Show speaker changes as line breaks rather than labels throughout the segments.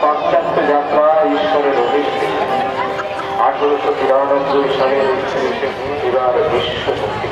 পাশ্চাত্য যাত্রা ঈশ্বরের অভিষ্টি 1893 সালের 29শে এবার বিশ্বমুক্তি।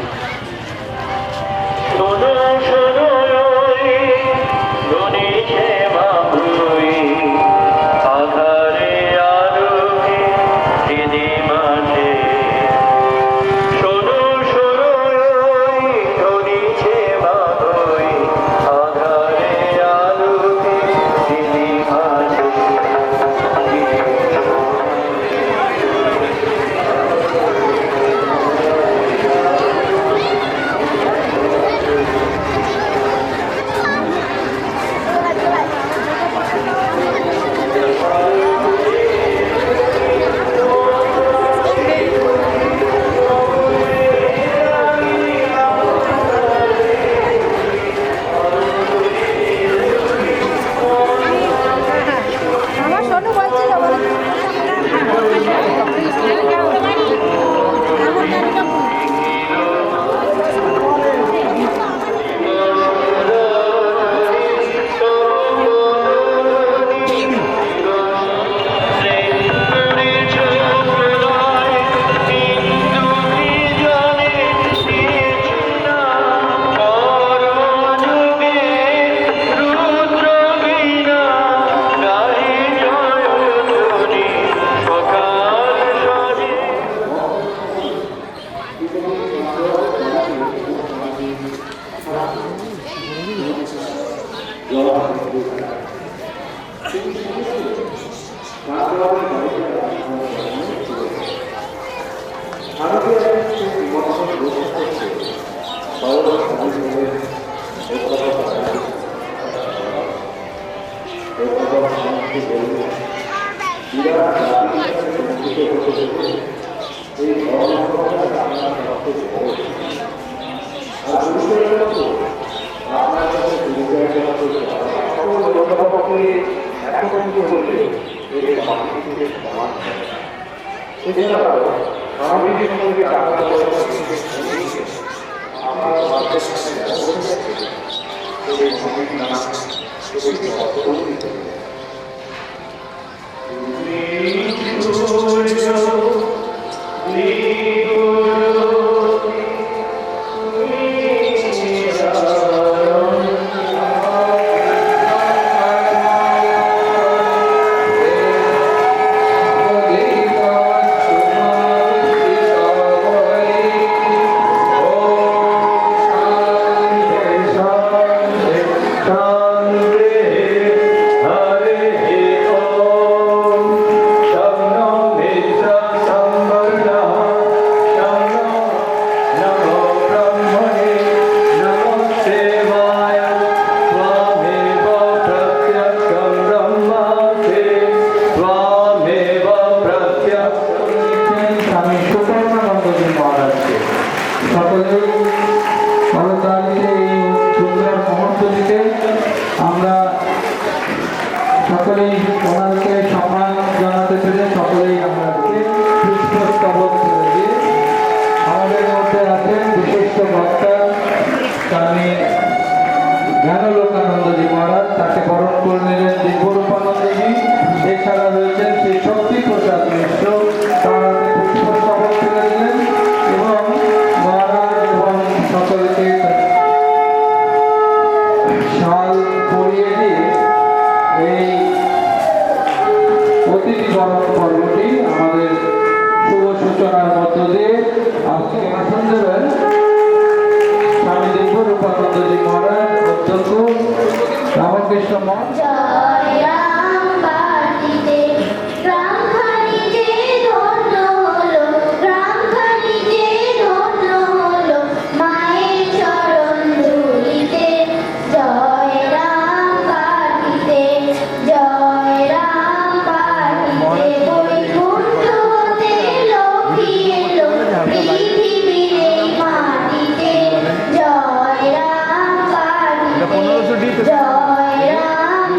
জয় রাম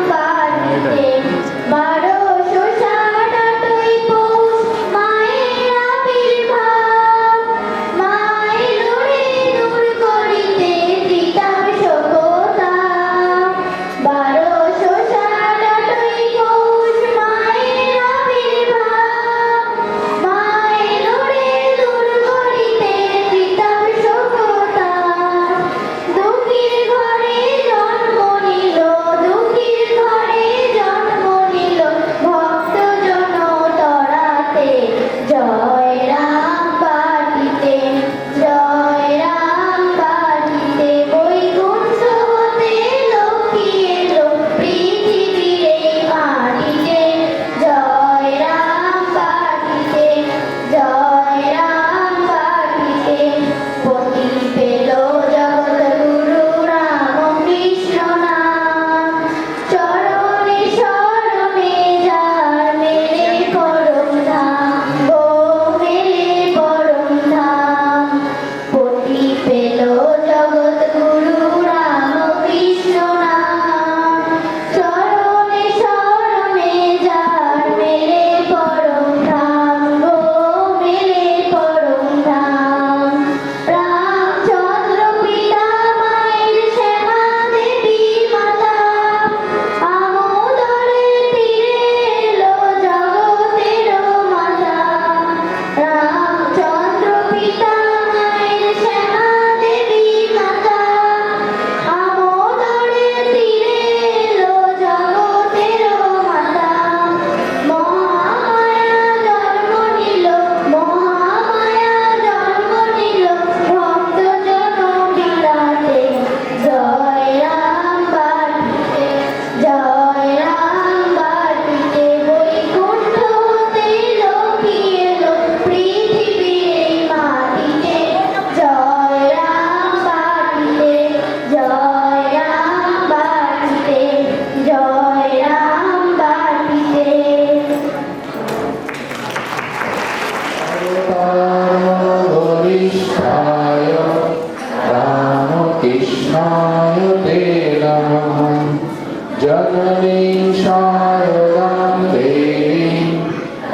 शारदां देवीं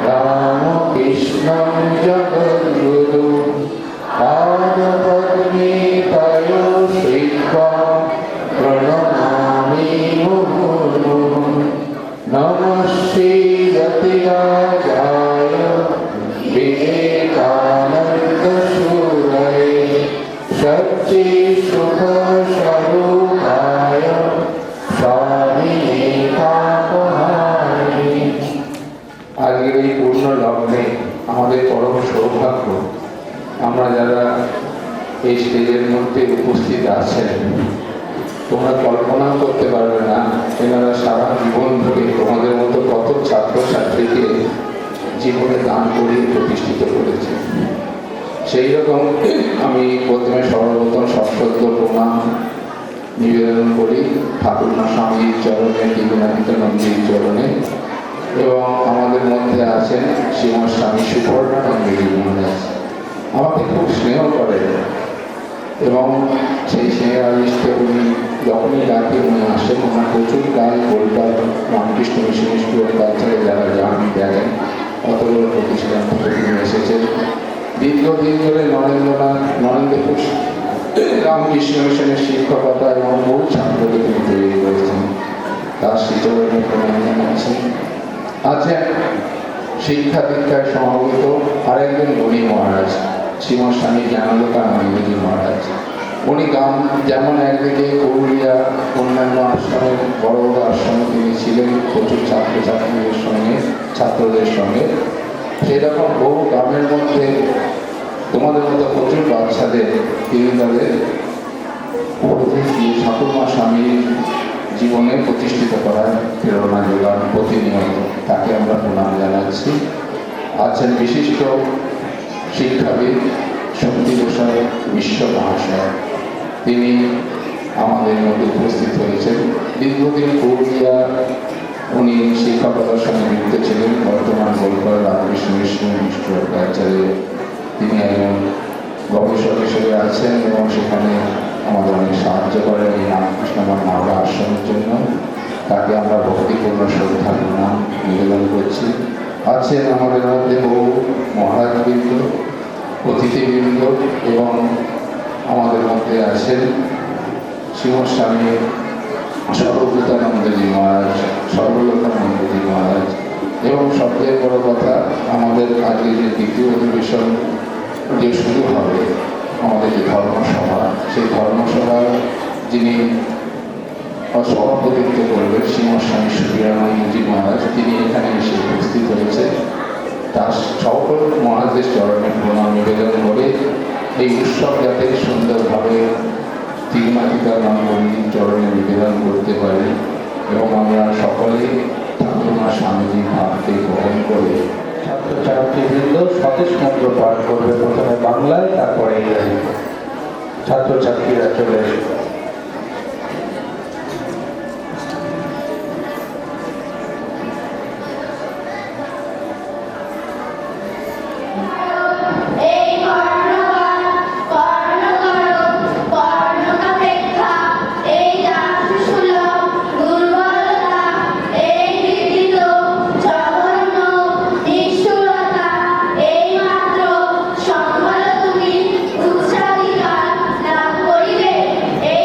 रामकृष्णं जगद्गुरु पादपद्मे तयो श्रीत्वा प्रणमामि मुहुर्मुहुः नमस्ते यतिराजाय विवेकानन्दसूरये सच्चित्सुखस्वरूपाय स्वामिने तापहारिणे। আজকের এই পূর্ণ লগ্নে আমাদের পরম সৌভাগ্য, আমরা যারা এই স্টেজের মধ্যে উপস্থিত আছেন, তোমরা কল্পনা করতে পারবে না এনারা সারা জীবন ধরে তোমাদের মতো কত ছাত্রছাত্রীকে জীবনে দান করিয়ে প্রতিষ্ঠিত করেছে। সেই রকম আমি প্রথমে সর্বপ্রথম সশ্রদ্ধ প্রণাম নিবেদন করি ঠাকুরমা স্বামীর চরণে, দিগুণাতীতানন্দীর চরণে, এবং আমাদের মধ্যে আছেন শ্রীমৎ স্বামী সুবর্ণানন্দজি মহারাজ। আমাকে খুব স্নেহ করেন এবং সেই স্নেহের আবিষ্টে উনি যখনই ডাকে উনি আসেন। ওনার প্রচুর কাজ কলকাতা রামকৃষ্ণ মিশন স্কুলের কালচারে যারা যান দেখেন, অত বড় প্রতিষ্ঠান থেকে তিনি এসেছেন। দীর্ঘদিন ধরে নরেন্দ্রপুর রামকৃষ্ণ মিশনের শিক্ষকতা এবং বহু ছাত্রকে তিনি তৈরি করেছেন। তার শ্রীচরণে প্রণাম জানাচ্ছি। আছেন শিক্ষা দীক্ষায় সমবেত আরেকজন গুণী মহারাজ, শ্রীমৎ স্বামী জ্ঞানালোকানন্দজি মহারাজ। উনি গান যেমন একদিকে পুরুলিয়া অন্যান্য আশ্রমের বড় বড় আশ্রমে তিনি ছিলেন প্রচুর ছাত্রদের সঙ্গে, সেরকম বহু গ্রামের মধ্যে তোমাদের মতো প্রচুর বাচ্চাদের তিনি তাদের উপদেশ দিয়ে ঠাকুরমা স্বামীর জীবনে প্রতিষ্ঠিত করার প্রেরণা যোগান প্রতিনিয়ত। তাকে আমরা প্রণাম জানাচ্ছি। আছেন বিশিষ্ট শিক্ষাবিদ শক্তি প্রসাদ বিশ্ব মহাশয়, তিনি আমাদের মধ্যে উপস্থিত হয়েছেন। দীর্ঘদিন পুরুলিয়া উনি শিক্ষকতার সঙ্গে যুক্ত ছিলেন। বর্তমান কলকাতা রামকৃষ্ণ মিশন স্কুল কালচারে তিনি একজন গবেষক হিসেবে আছেন এবং সেখানে আমাদের অনেক সাহায্য করেন এই রামকৃষ্ণ মাওলা আশ্রমের জন্য। তাকে আমরা ভক্তিপূর্ণ শ্রদ্ধা প্রণাম নিবেদন করছি। আছেন আমাদের মধ্যে বহু মহারাজবৃন্দ, অতিথিবৃন্দ, এবং আমাদের মধ্যে আছেন শ্রীমৎ স্বামী সর্বভূতানন্দজি মহারাজ, সর্বলোকানন্দজি মহারাজ, এবং সবচেয়ে বড় কথা আমাদের আজকে যে দ্বিতীয় অধিবেশন যে শুরু হবে, আমাদের যে ধর্মসভা, সেই ধর্মসভার যিনি সভাপতিত্ব করবেন শ্রীমৎ স্বামী সুবীরানন্দজি মহারাজ, তিনি এখানে এসে উপস্থিত হয়েছে। তার সকল মহারাজদের চরণে প্রণাম নিবেদন করে এই উৎসব যাতে সুন্দরভাবে দিগুণাতীতানন্দজির চরণে নিবেদন করতে পারি এবং আমরা সকলে ঠাকুরমা স্বামীজির ভাবকে গ্রহণ করে ছাত্রছাত্রীবৃন্দ সতেজ মন্ত্র পাঠ করবে, প্রথমে বাংলায় তারপরে ইংরেজিতে। ছাত্রছাত্রীরা চলে এসে
এই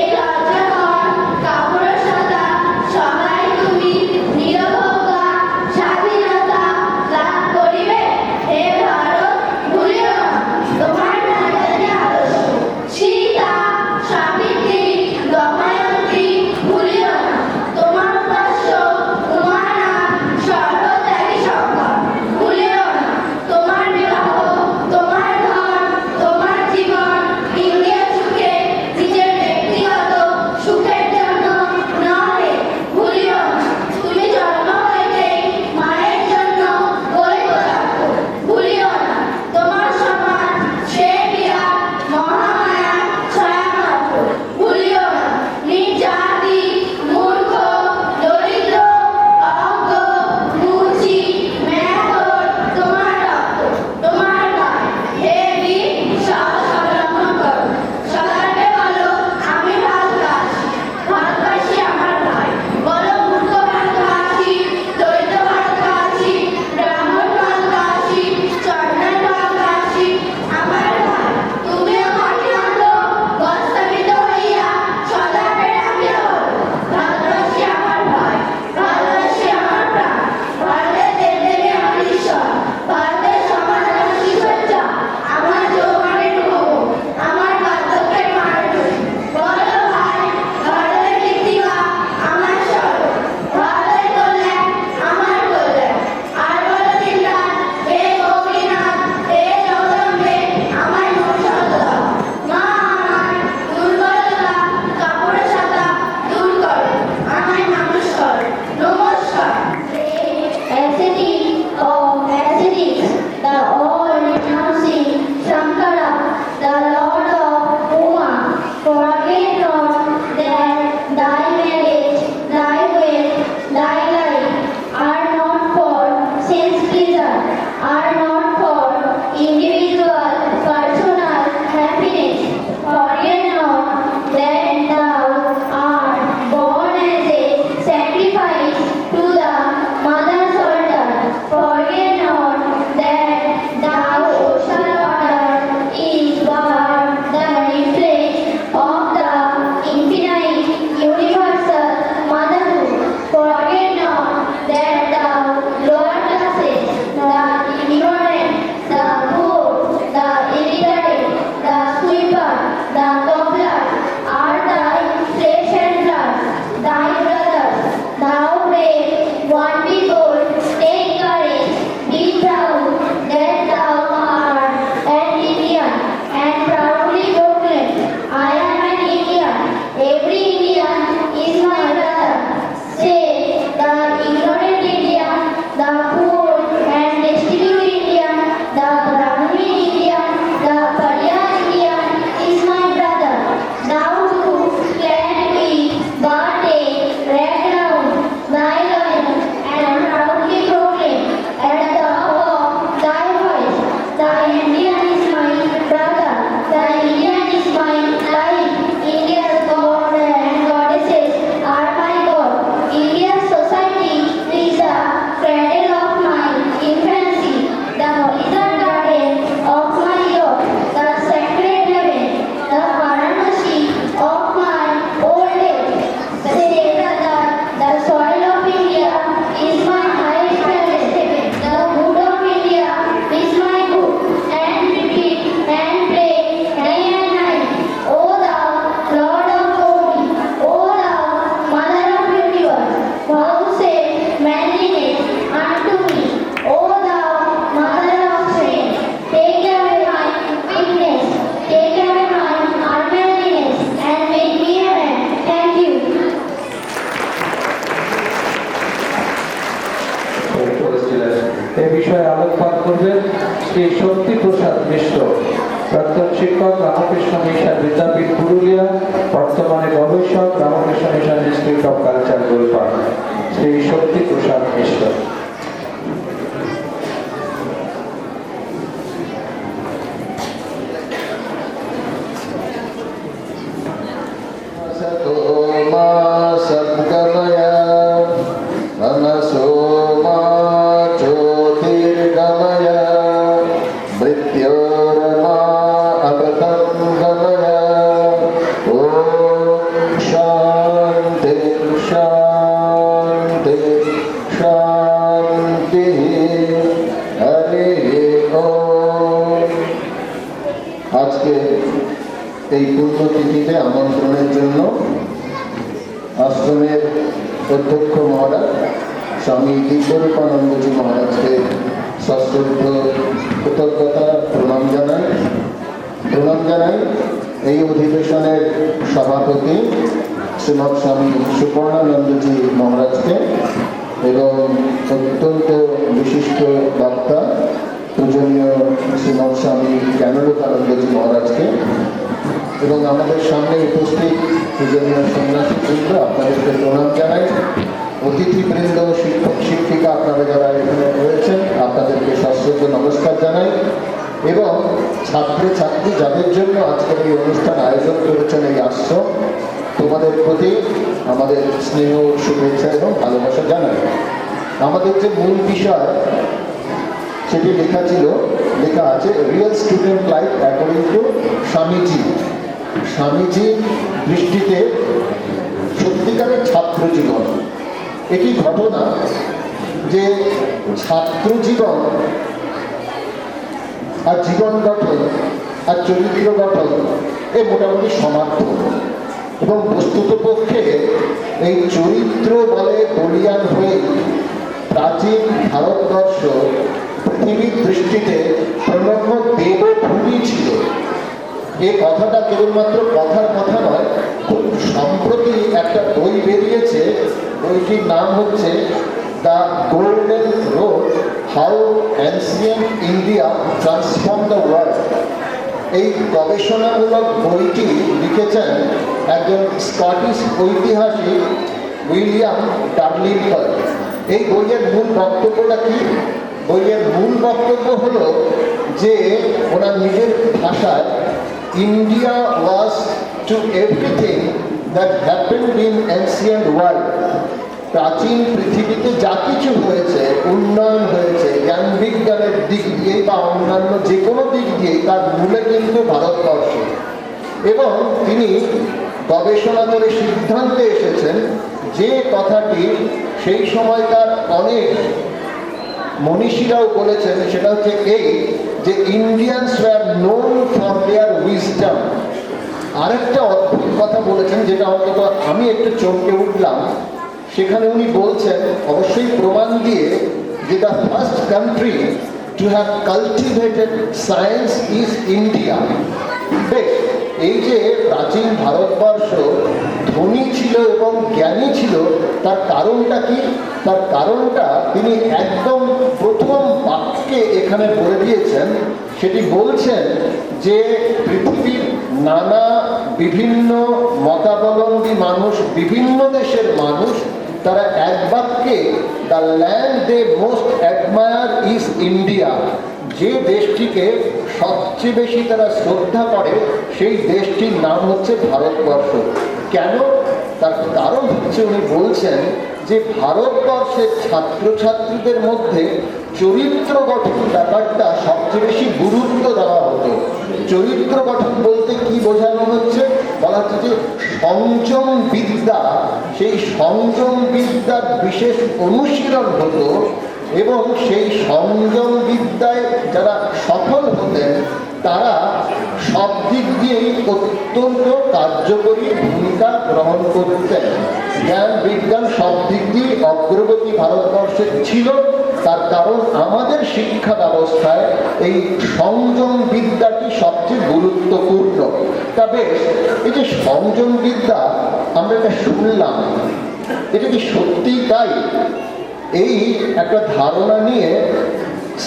are not for individual personal happiness. Forget not that thou art born as a sacrifice to the mother's altar. Forget not that thou ocean water is but the reflex of the infinite universal motherhood. Forget not that thou lower classes, the ignorant, the poor, the illiterate, the sweeper, the cobbler, are thy flesh and blood, thy brothers. Thou brave, one be bold, take courage, be proud that thou art an Indian, and proudly proclaim, I am an Indian. Every Indian is my brother. Say, the ignorant Indian, the poor and destitute Indian, the Brahmin Indian, the Pariah Indian is my brother. Thou too can be but a red ground, thy lion, and proudly proclaim at the top of thy voice, the Indian is my brother, the Indian is my life. India's God and goddesses are my God. India's society is the cradle of my infancy, the wizard garden of my youth, the sacred heaven, the Varanasi of my old age. Say, brother, the soil of India is my highest palace. The wood of India is my good, and repeat and play day and night. O thou Lord of glory, O thou Mother of universe, vouchsafe manliness unto me. O thou Mother of strength, take away my weakness, take away my unmanliness, and make me a man. Thank you.
এ বিষয়ে আলোকপাত করবেন শ্রী শক্তি প্রসাদ মিশ্র, প্রাক্তন শিক্ষক, Ramakrishna mission বিদ্যাপীঠ পুরুলিয়া, বর্তমানে গবেষক, Ramakrishna mission institute of culture Golpark. Shri Shakti Prasad Mishra.
सद्गमय मनसो मा ज्योतिर्गमय मृत्योर्मा अगतं गमय ॐ शान्ति शान्ति शान्तिः हरिः ॐ। আজকে এই পুণ্যতিথিতে আমন্ত্রণের জন্য আশ্রমের অধ্যক্ষ মহারাজ স্বামী দিব্যরূপানন্দজি মহারাজকে সশ্রদ্ধ কৃতজ্ঞতা প্রণাম জানাই। এই অধিবেশনের সভাপতি শ্রীমৎ স্বামী সুপর্ণানন্দজি মহারাজকে এবং অত্যন্ত বিশিষ্ট বক্তা পূজনীয় শ্রীমৎ স্বামী জ্ঞানলোকানন্দজি মহারাজকে এবং আমাদের সামনে উপস্থিত পূজনীয় সন্ন্যাসী বৃন্দ, আপনাদেরকে প্রণাম জানাই। অতিথিবৃন্দ, শিক্ষক শিক্ষিকা, আপনারা যারা এখানে রয়েছেন আপনাদেরকে সশ্রদ্ধ নমস্কার জানাই। এবং ছাত্রছাত্রী যাদের জন্য আজকের এই অনুষ্ঠান আয়োজন করেছেন এই আশ্রম, তোমাদের প্রতি আমাদের স্নেহ, শুভেচ্ছা এবং ভালোবাসা জানাই। আমাদের যে মূল বিষয় সেটি লেখা আছে real student life according to Swamiji দৃষ্টিতে সত্যিকারের ছাত্র জীবন। এটি ঘটনা যে ছাত্র জীবন আর জীবন গঠন আর চরিত্র গঠন এ মোটামুটি সমার্থক, এবং বস্তুতপক্ষে এই চরিত্র বলে বলিয়ান হয়ে প্রাচীন ভারতবর্ষ পৃথিবীর দৃষ্টিতে প্রণম্য দেবভূমি ছিল। এই কথাটা কেবলমাত্র কথার কথা নয়, খুব সম্প্রতি একটা বই বেরিয়েছে, বইটির নাম হচ্ছে the golden road, how ancient India transform the world. এই গবেষণামূলক বইটি লিখেছেন একজন স্কটিশ ঐতিহাসিক উইলিয়াম ডাবলিনকার। এই বইয়ের মূল বক্তব্যটা কি? বইয়ের মূল বক্তব্য হলো যে ওনার নিজের ভাষায় India was two everything that happened in ancient world. প্রাচীন পৃথিবীতে যা কিছু হয়েছে, উন্নয়ন হয়েছে জ্ঞান বিজ্ঞানের দিক দিয়ে বা অন্যান্য যে কোনো দিক দিয়ে, তার মূলে কিন্তু ভারতবর্ষ। এবং তিনি গবেষণা করে সিদ্ধান্তে এসেছেন যে কথাটি সেই সময়কার অনেক মনীষীরাও বলেছেন, সেটা হচ্ছে এই যে Indians were known for their wisdom. আরেকটা অদ্ভুত কথা বলেছেন যেটা অন্তত আমি একটু চমকে উঠলাম। সেখানে উনি বলছেন, অবশ্যই প্রমাণ দিয়ে, যে the first country to have কালটিভেটেড science is India. বেশ, এই যে প্রাচীন ভারতবর্ষ ধনী ছিল এবং জ্ঞানী ছিল, তার কারণটা কি? তার কারণটা তিনি একদম প্রথম বাক্যে এখানে বলে দিয়েছেন। সেটি বলছেন যে পৃথিবীর নানা বিভিন্ন মতাবলম্বী মানুষ, বিভিন্ন দেশের মানুষ, তারা এক বাক্যে the land they most admire is India, যে দেশটিকে সবচেয়ে বেশি তারা শ্রদ্ধা করে সেই দেশটির নাম হচ্ছে ভারতবর্ষ। কেন? তার কারণ হচ্ছে উনি বলছেন যে ভারতবর্ষের ছাত্রছাত্রীদের মধ্যে চরিত্র গঠন ব্যাপারটা সবচেয়ে বেশি গুরুত্ব দেওয়া হতো। চরিত্র গঠন বলতে কি বোঝানো হচ্ছে? বলা হচ্ছে যে সংযম বিদ্যা, সেই সংযম বিদ্যার বিশেষ অনুশীলন হতো এবং সেই সংযম বিদ্যায় যারা সফল হতেন তারা সব দিক দিয়েই অত্যন্ত কার্যকরী ভূমিকা গ্রহণ করতেন। জ্ঞান বিজ্ঞান সব দিক দিয়ে অগ্রগতি ভারতবর্ষে ছিল। তার কারণ আমাদের শিক্ষা ব্যবস্থায় এই সংযম বিদ্যাটি সবচেয়ে গুরুত্বপূর্ণ। তবে এই যে সংযম বিদ্যা আমরা এটা শুনলাম, এটা কি সত্যিই তাই? এই একটা ধারণা নিয়ে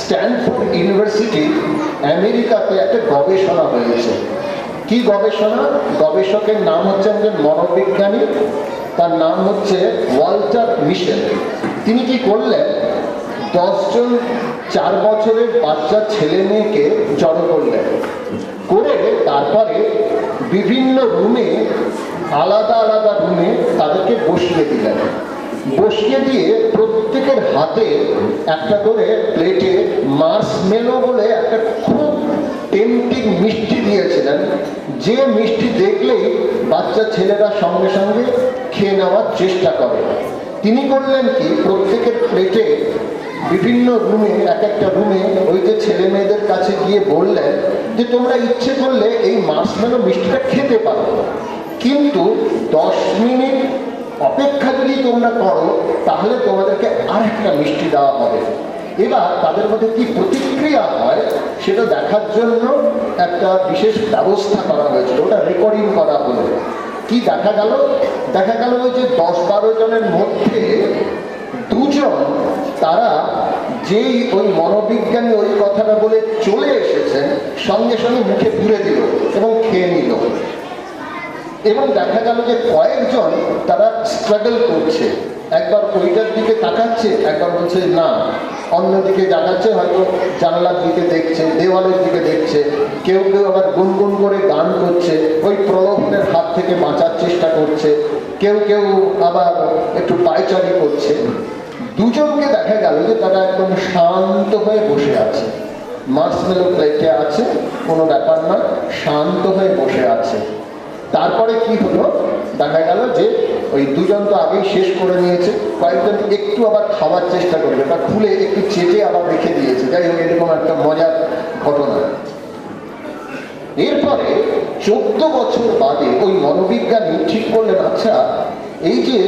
স্ট্যানফোর্ড ইউনিভার্সিটি আমেরিকাতে একটা গবেষণা হয়েছে। কি গবেষণা? গবেষকের নাম হচ্ছে একজন মনোবিজ্ঞানী, তার নাম হচ্ছে ওয়াল্টার মিশেল। তিনি কি করলেন, 10 জন 4 বছরের বাচ্চা ছেলে মেয়েকে জড়ো করলেন, করে তারপরে বিভিন্ন রুমে, আলাদা আলাদা রুমে তাদেরকে বসিয়ে দিলেন। বসিয়ে দিয়ে প্রত্যেকের হাতে একটা করে প্লেটে মার্শমেলো বলে একটা খুব টেম্পটিং মিষ্টি দিয়েছিলেন, যে মিষ্টি দেখলেই বাচ্চা ছেলেরা সঙ্গে সঙ্গে খেয়ে নেওয়ার চেষ্টা করে। তিনি করলেন কি, প্রত্যেকের প্লেটে বিভিন্ন রুমে, এক একটা রুমে ওই যে ছেলে মেয়েদের কাছে গিয়ে বললেন যে তোমরা ইচ্ছে করলে এই মার্শমেলো মিষ্টিটা খেতে পারো, কিন্তু 10 মিনিট অপেক্ষা যদি তোমরা করো তাহলে তোমাদেরকে আরেকটা মিষ্টি দেওয়া হবে। এবার তাদের মধ্যে কি প্রতিক্রিয়া হয় সেটা দেখার জন্য একটা বিশেষ ব্যবস্থা করা হয়েছিল, ওটা রেকর্ডিং করা হলো। কি দেখা গেল? দেখা গেল যে 10-12 জনের মধ্যে 2 জন তারা যেই ওই মনোবিজ্ঞানী ওই কথাটা বলে চলে এসেছেন, সঙ্গে সঙ্গে মুখে পুরে দিল এবং খেয়ে নিল। এবং দেখা গেল যে কয়েকজন তারা স্ট্রাগল করছে, একবার ওইটার দিকে তাকাচ্ছে, একবার বলছে না, অন্যদিকে তাকাচ্ছে, হয়তো জানলার দিকে দেখছে, দেওয়ালের দিকে দেখছে, কেউ কেউ আবার গুনগুন করে গান করছে, ওই প্রলোভনের হাত থেকে বাঁচার চেষ্টা করছে, কেউ কেউ আবার একটু পায়চারি করছে। 2 জনকে দেখা গেল যে তারা একদম শান্ত হয়ে বসে আছে, মার্শমেলো প্লেটে আছে, কোনো ব্যাপার না, শান্ত হয়ে বসে আছে। তারপরে কি হলো, দেখা গেল যে ওই 2 জন তো আগেই শেষ করে নিয়েছে, কয়েকজন একটু আবার খাওয়ার চেষ্টা করবে, তা খুলে একটু চেটে আবার রেখে দিয়েছে। যাই হোক, এরকম একটা মজার ঘটনা। এরপরে 14 বছর বাদে ওই মনোবিজ্ঞানী ঠিক করলেন, আচ্ছা এই যে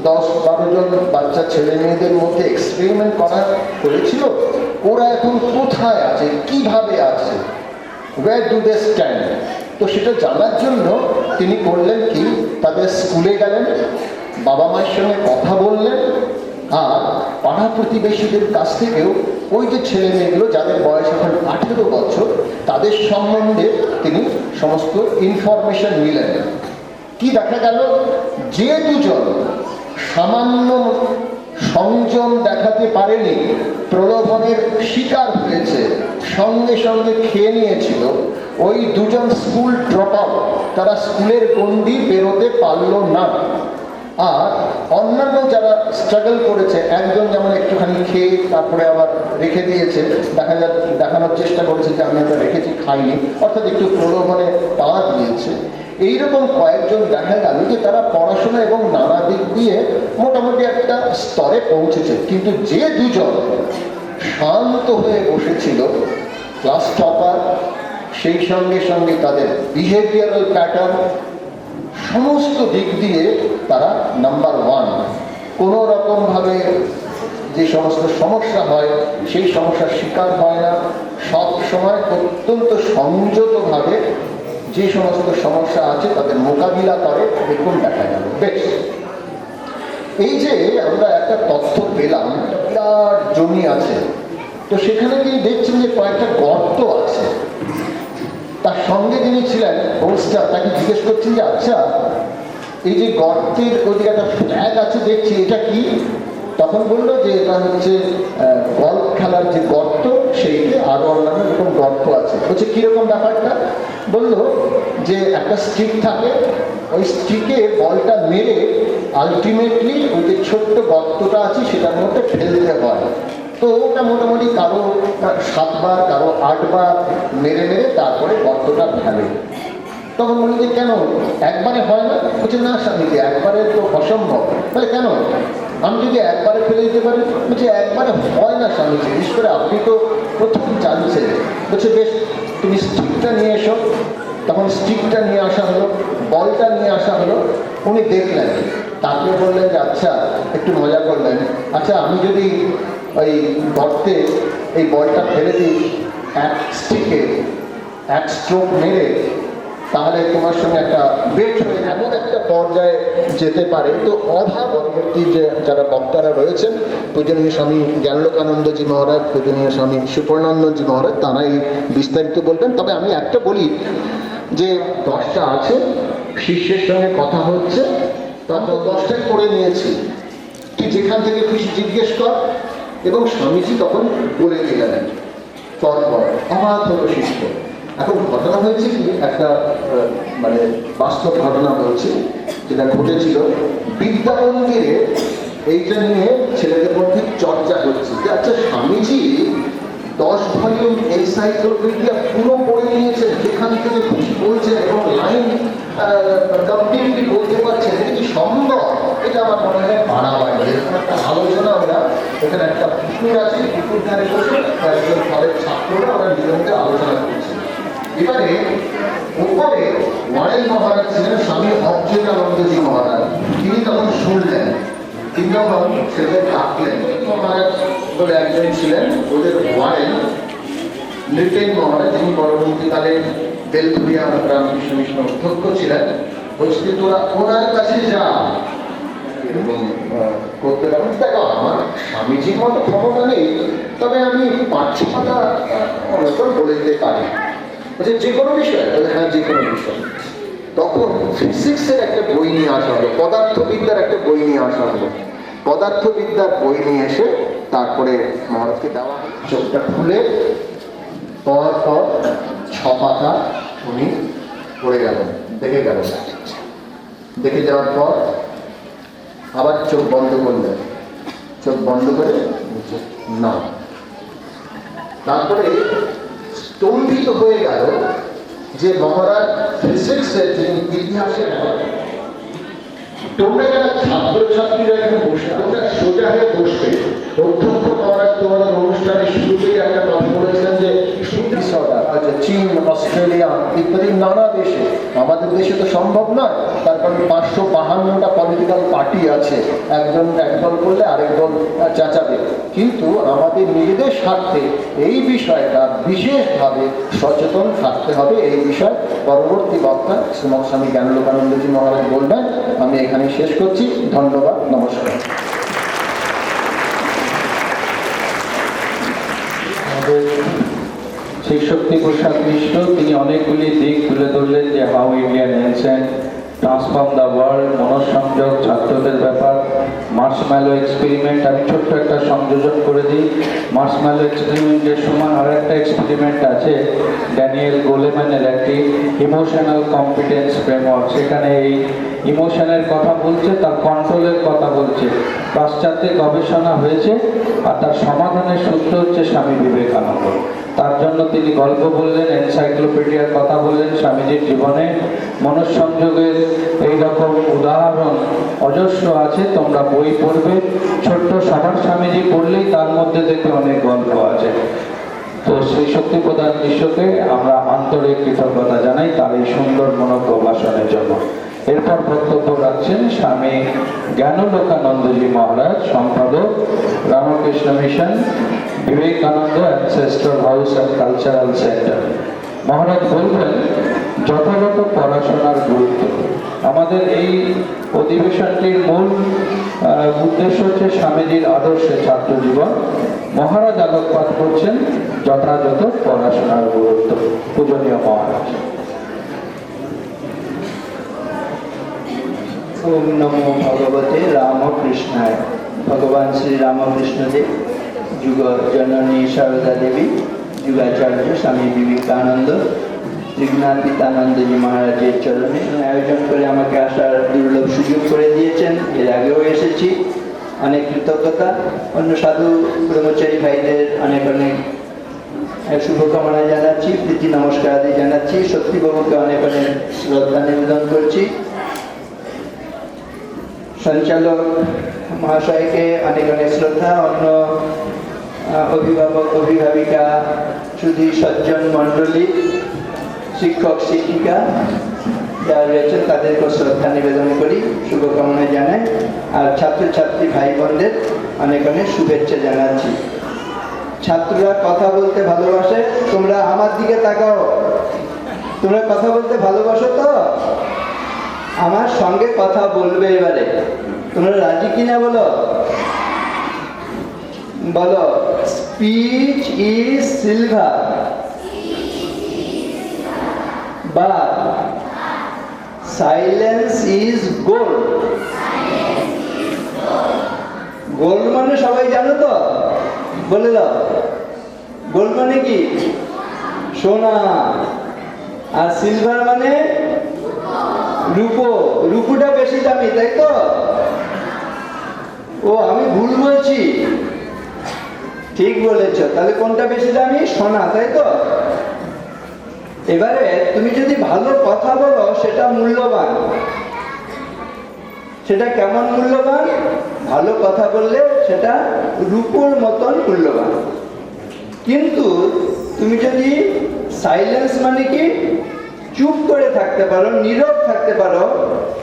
10-12 জন বাচ্চা ছেলে মেয়েদের মধ্যে এক্সপেরিমেন্ট করা হয়েছিল, ওরা এখন কোথায় আছে, কিভাবে আছে, where do they stand? তো সেটা জানার জন্য তিনি করলেন কি, তাদের স্কুলে গেলেন, বাবা মায়ের সঙ্গে কথা বললেন, আর পাড়া প্রতিবেশীদের কাছ থেকেও ওই যে ছেলে মেয়েগুলো যাদের বয়স এখন 18 বছর তাদের সম্বন্ধে তিনি সমস্ত ইনফরমেশন নিলেন। কি দেখা গেল, যে 2 জন সামান্য সংযম দেখাতে পারেনি, প্রলোভনে রোগের শিকার হয়েছে, সঙ্গে সঙ্গে খেয়ে নিয়েছিল, ওই দুজন স্কুল ড্রপ আউট, তারা স্কুলের গণ্ডি বেরোতে পারলো না। আর অন্যান্য যারা স্ট্রাগল করেছে, একজন যেমন একটুখানি খেয়ে তারপরে আবার রেখে দিয়েছে, দেখানোর চেষ্টা করেছে যে আমি এটা রেখেছি, খাইনি, অর্থাৎ একটু প্রলোভনে পা দিয়েছে। এইরকম কয়েকজন দেখা গেল যে তারা পড়াশোনা এবং নানা দিক দিয়ে মোটামুটি একটা স্তরে পৌঁছেছে। কিন্তু যে দুজন শান্ত হয়ে বসেছিল, ক্লাস টপার, সেই সঙ্গে সঙ্গে তাদের বিহেভিয়ারাল প্যাটার্ন, সমস্ত দিক দিয়ে তারা নাম্বার ওয়ান। কোনো রকমভাবে যে সমস্ত সমস্যা হয় সেই সমস্যার শিকার হয় না, সব সময় অত্যন্ত সংযতভাবে যে সমস্ত সমস্যা আছে তাদের মোকাবিলা করে, এরকম দেখা গেল। বেশ, এই যে আমরা একটা তথ্য পেলাম, বিরাট জমি আছে, তো সেখানে তিনি দেখছেন যে কয়েকটা গর্ত আছে। তার সঙ্গে যিনি ছিলেন হোস্টার, তাকে জিজ্ঞেস করছেন যে আচ্ছা, এই যে গর্তের ওদিকে একটা ফ্ল্যাগ আছে দেখছি, এটা কি? তখন বললো যে এটা হচ্ছে গল্ফ খেলার যে গর্ত, সেইতে আরো অন্যান্য এরকম গর্ত আছে। বলছে কিরকম ব্যাপারটা? বললো যে একটা স্টিক থাকে, ওই স্টিকে বলটা মেরে আলটিমেটলি ওই যে ছোট্ট গর্তটা আছে সেটার মধ্যে ফেলতে হয়। তো ওটা মোটামুটি কারো 7 বার, কারো 8 বার মেরে মেরে তারপরে গর্তটা ফেলে। তখন বলি যে কেন, একবারে হয় না? বলছে না স্বামীজি, একবারে তো অসম্ভব। বলে কেন? আমি যদি একবারে ফেলে দিতে পারি? বলছে একবারে হয় না স্বামীজি, বিশেষ করে আপনি তো প্রথম জানছেন। বলছে বেশ, তুমি স্টিকটা নিয়ে এসো। তখন স্টিকটা নিয়ে আসা হলো, বলটা নিয়ে আসা হলো। উনি দেখলেন, তারপরে বললেন যে আচ্ছা, একটু মজা করলেন, আচ্ছা আমি যদি ওই গর্তে এই বলটা ফেলে দিই এক স্টিকে, এক স্ট্রোক মেরে, তাহলে তোমার সঙ্গে একটা বেট হয়ে এমন একটা পর্যায়ে যেতে পারে। তো অভাব পরবর্তী যে যারা বক্তারা রয়েছেন, পূজনীয় স্বামী জ্ঞানলোকানন্দজি মহারাজ, পূজনীয় স্বামী সুপর্ণানন্দজি মহারাজ, তারা এই বিস্তারিত বলবেন। তবে আমি একটা বলি যে 10টা আছে, শিষ্যের সঙ্গে কথা হচ্ছে, তারপর 10টাই করে নিয়েছি, তুই যেখান থেকে খুশি জিজ্ঞেস কর। এবং স্বামীজি তখন বলে দিলেন পরপর, অবাধ হলো শিষ্য। এখন ঘটনা হয়েছে কি, একটা মানে বাস্তব ঘটনা বলছি, যেটা ঘটেছিল বিদ্যা মন্দিরে। এইটা নিয়ে ছেলেদের মধ্যে চর্চা হচ্ছে যে আচ্ছা, স্বামীজি 10 ভলিউম এনসাইক্লোপিডিয়া পুরো পড়ে নিয়েছেন, যেখান থেকে খুশি বলছেন এবং লাইন কমপ্লিটলি বলতে পারছেন, এটা কি সম্ভব? এটা আমার মনে হয় বাড়াবাড়ি। এরকম একটা আলোচনা আমরা, এখানে একটা পুকুর আছে, পুকুর ধারে বসে কয়েকজন কলেজ ছাত্ররা আমরা নিজেদের আলোচনা করছি। এবারে উপরে ওয়ারেন মহারাজ ছিলেন, স্বামী অচ্যুতানন্দজি মহারাজ। তিনি তখন শুনলেন, তিনি তখন সেদের ডাকলেন। মহারাজ বলে একজন ছিলেন, ওদের ওয়ারেন নৃপেন মহারাজ, যিনি পরবর্তীকালে বেলঘরিয়া রামকৃষ্ণ মিশন অধ্যক্ষ ছিলেন। বলছি তোরা ওনার কাছে যা এবং করতে পারেন। দেখো, আমার স্বামীজির মতো ক্ষমতা নেই, তবে আমি 5-6টা অনন্তর বলে দিতে পারি। বলছে যে কোনো বিষয়? হ্যাঁ, যে কোনো বিষয়। তখন ফিজিক্সের একটা বই নিয়ে আসা হলো, পদার্থবিদ্যার একটা বই নিয়ে আসা হলো। পদার্থবিদ্যার বই নিয়ে এসে তারপরে মহারাজকে দেওয়া হলো। চোখটা খুলে পর 6 পাতা উনি পড়ে গেলেন, দেখে গেলেন। দেখে যাওয়ার পর আবার চোখ বন্ধ করলেন, চোখ বন্ধ করে না, তারপরে স্তম্ভিত হয়ে গেল যে মহারাজ ফিজিক্সের যিনি ইতিহাসের, তোমরা যারা ছাত্রছাত্রীরা এখানে বসে, তোমরা সোজা হয়ে বসবে। অধ্যক্ষ মহারাজ তোমাদের অনুষ্ঠানের শুরুতেই একটা কথা বলেছিলেন যে চীন, অস্ট্রেলিয়া ইত্যাদি নানা দেশে, আমাদের দেশে তো সম্ভব নয়, তার কারণ 552টা পলিটিক্যাল পার্টি আছে, একজন একদল করলে আরেক দল চাচাবে। কিন্তু আমাদের নিজেদের স্বার্থে এই বিষয়টা বিশেষভাবে সচেতন থাকতে হবে। এই বিষয় পরবর্তী বক্তা শ্রীমৎ স্বামী জ্ঞানলোকানন্দজি মহারাজ বলবেন। আমি এখানে শেষ করছি। ধন্যবাদ, নমস্কার।
শ্রী শক্তি প্রসাদ মিশ্র তিনি অনেকগুলি দিক তুলে ধরলেন, যে how Indian ancient transform the world, মনঃসংযোগ, ছাত্রদের ব্যাপার, মার্শম্যালো এক্সপেরিমেন্ট। আমি ছোট্ট একটা সংযোজন করে দিই, মার্শম্যালো এক্সপেরিমেন্টের সমান আর একটা এক্সপেরিমেন্ট আছে ড্যানিয়েল গোলেম্যানের একটি ইমোশনাল কম্পিটেন্স ফ্রেমওয়ার্ক। সেখানে এই ইমোশনের কথা বলছে, তার কন্ট্রোলের কথা বলছে। পাশ্চাত্যে গবেষণা হয়েছে আর তার সমাধানের সূত্র হচ্ছে স্বামী বিবেকানন্দ। তার জন্য তিনি গল্প বললেন, এনসাইক্লোপিডিয়ার কথা বললেন। স্বামীজির জীবনে মনঃসংযোগের এইরকম উদাহরণ অজস্র আছে, তোমরা বই পড়বে। ছোট্ট সবার স্বামীজি পড়লেই তার মধ্যে দেখে অনেক গল্প আছে। তো সেই শক্তি প্রদান বিশ্বকে আমরা আন্তরিক কৃতজ্ঞতা জানাই তার এই সুন্দর মনোপ্রবাসনের জন্য। এরপর বক্তব্য রাখছেন স্বামী জ্ঞানলোকানন্দজি মহারাজ, সম্পাদক, Ramakrishna mission, Vivekananda ancestral house and cultural centre. Maharaj বলবেন যথাযথ পড়াশোনার গুরুত্ব। আমাদের এই অধিবেশনটির মূল উদ্দেশ্য হচ্ছে স্বামীজির আদর্শে ছাত্র জীবন। মহারাজ আলোকপাত করছেন যথাযথ পড়াশোনার গুরুত্ব। পূজনীয় মহারাজ।
ওম নমো ভগবতে রামকৃষ্ণায়। ভগবান শ্রী রামকৃষ্ণদেব, যুগ জননী সারদা দেবী, যুগাচার্য স্বামী বিবেকানন্দ, ত্রিগুণাতীতানন্দজি মহারাজের চরণে আয়োজন করে আমাকে আসার দুর্লভ সুযোগ করে দিয়েছেন। এর আগেও এসেছি, অনেক কৃতজ্ঞতা। অন্য সাধু ব্রহ্মচারী ভাইদের অনেক অনেক শুভকামনা জানাচ্ছি, প্রীতি নমস্কার আদি জানাচ্ছি। সত্যিবাবুকে অনেক অনেক শ্রদ্ধা নিবেদন করছি। সঞ্চালক মহাশয়কে অনেক অনেক শ্রদ্ধা। অন্য অভিভাবক অভিভাবিকা, সুধী সজ্জন মণ্ডলী, শিক্ষক শিক্ষিকা যারা রয়েছেন তাদেরকেও শ্রদ্ধা নিবেদন করি, শুভকামনা জানাই। আর ছাত্রছাত্রী ভাই বোনদের অনেক অনেক শুভেচ্ছা জানাচ্ছি। ছাত্ররা কথা বলতে ভালোবাসে, তোমরা আমার দিকে তাকাও। তোমরা কথা বলতে ভালোবাসো তো? আমার সঙ্গে কথা বলবে এবারে। তোমরা রাজি কিনা বলো? বলো, speech is silver but silence is gold. Gold মানে সবাই জানো তো? বলে দাও, গোল্ড মানে কি? সোনা। আর সিলভার মানে রূপো। রূপোটা বেশি দামি, তাই তো? ও, আমি ভুল বলছি? ঠিক বলেছ। তাহলে কোনটা বেশি দামি? সোনা, তাই তো? এবারে তুমি যদি ভালো কথা বলো সেটা মূল্যবান। সেটা কেমন মূল্যবান? ভালো কথা বললে সেটা রূপোর মতন মূল্যবান। কিন্তু তুমি যদি সাইলেন্স মানে কি, চুপ করে থাকতে পারো, নীরব থাকতে পারো,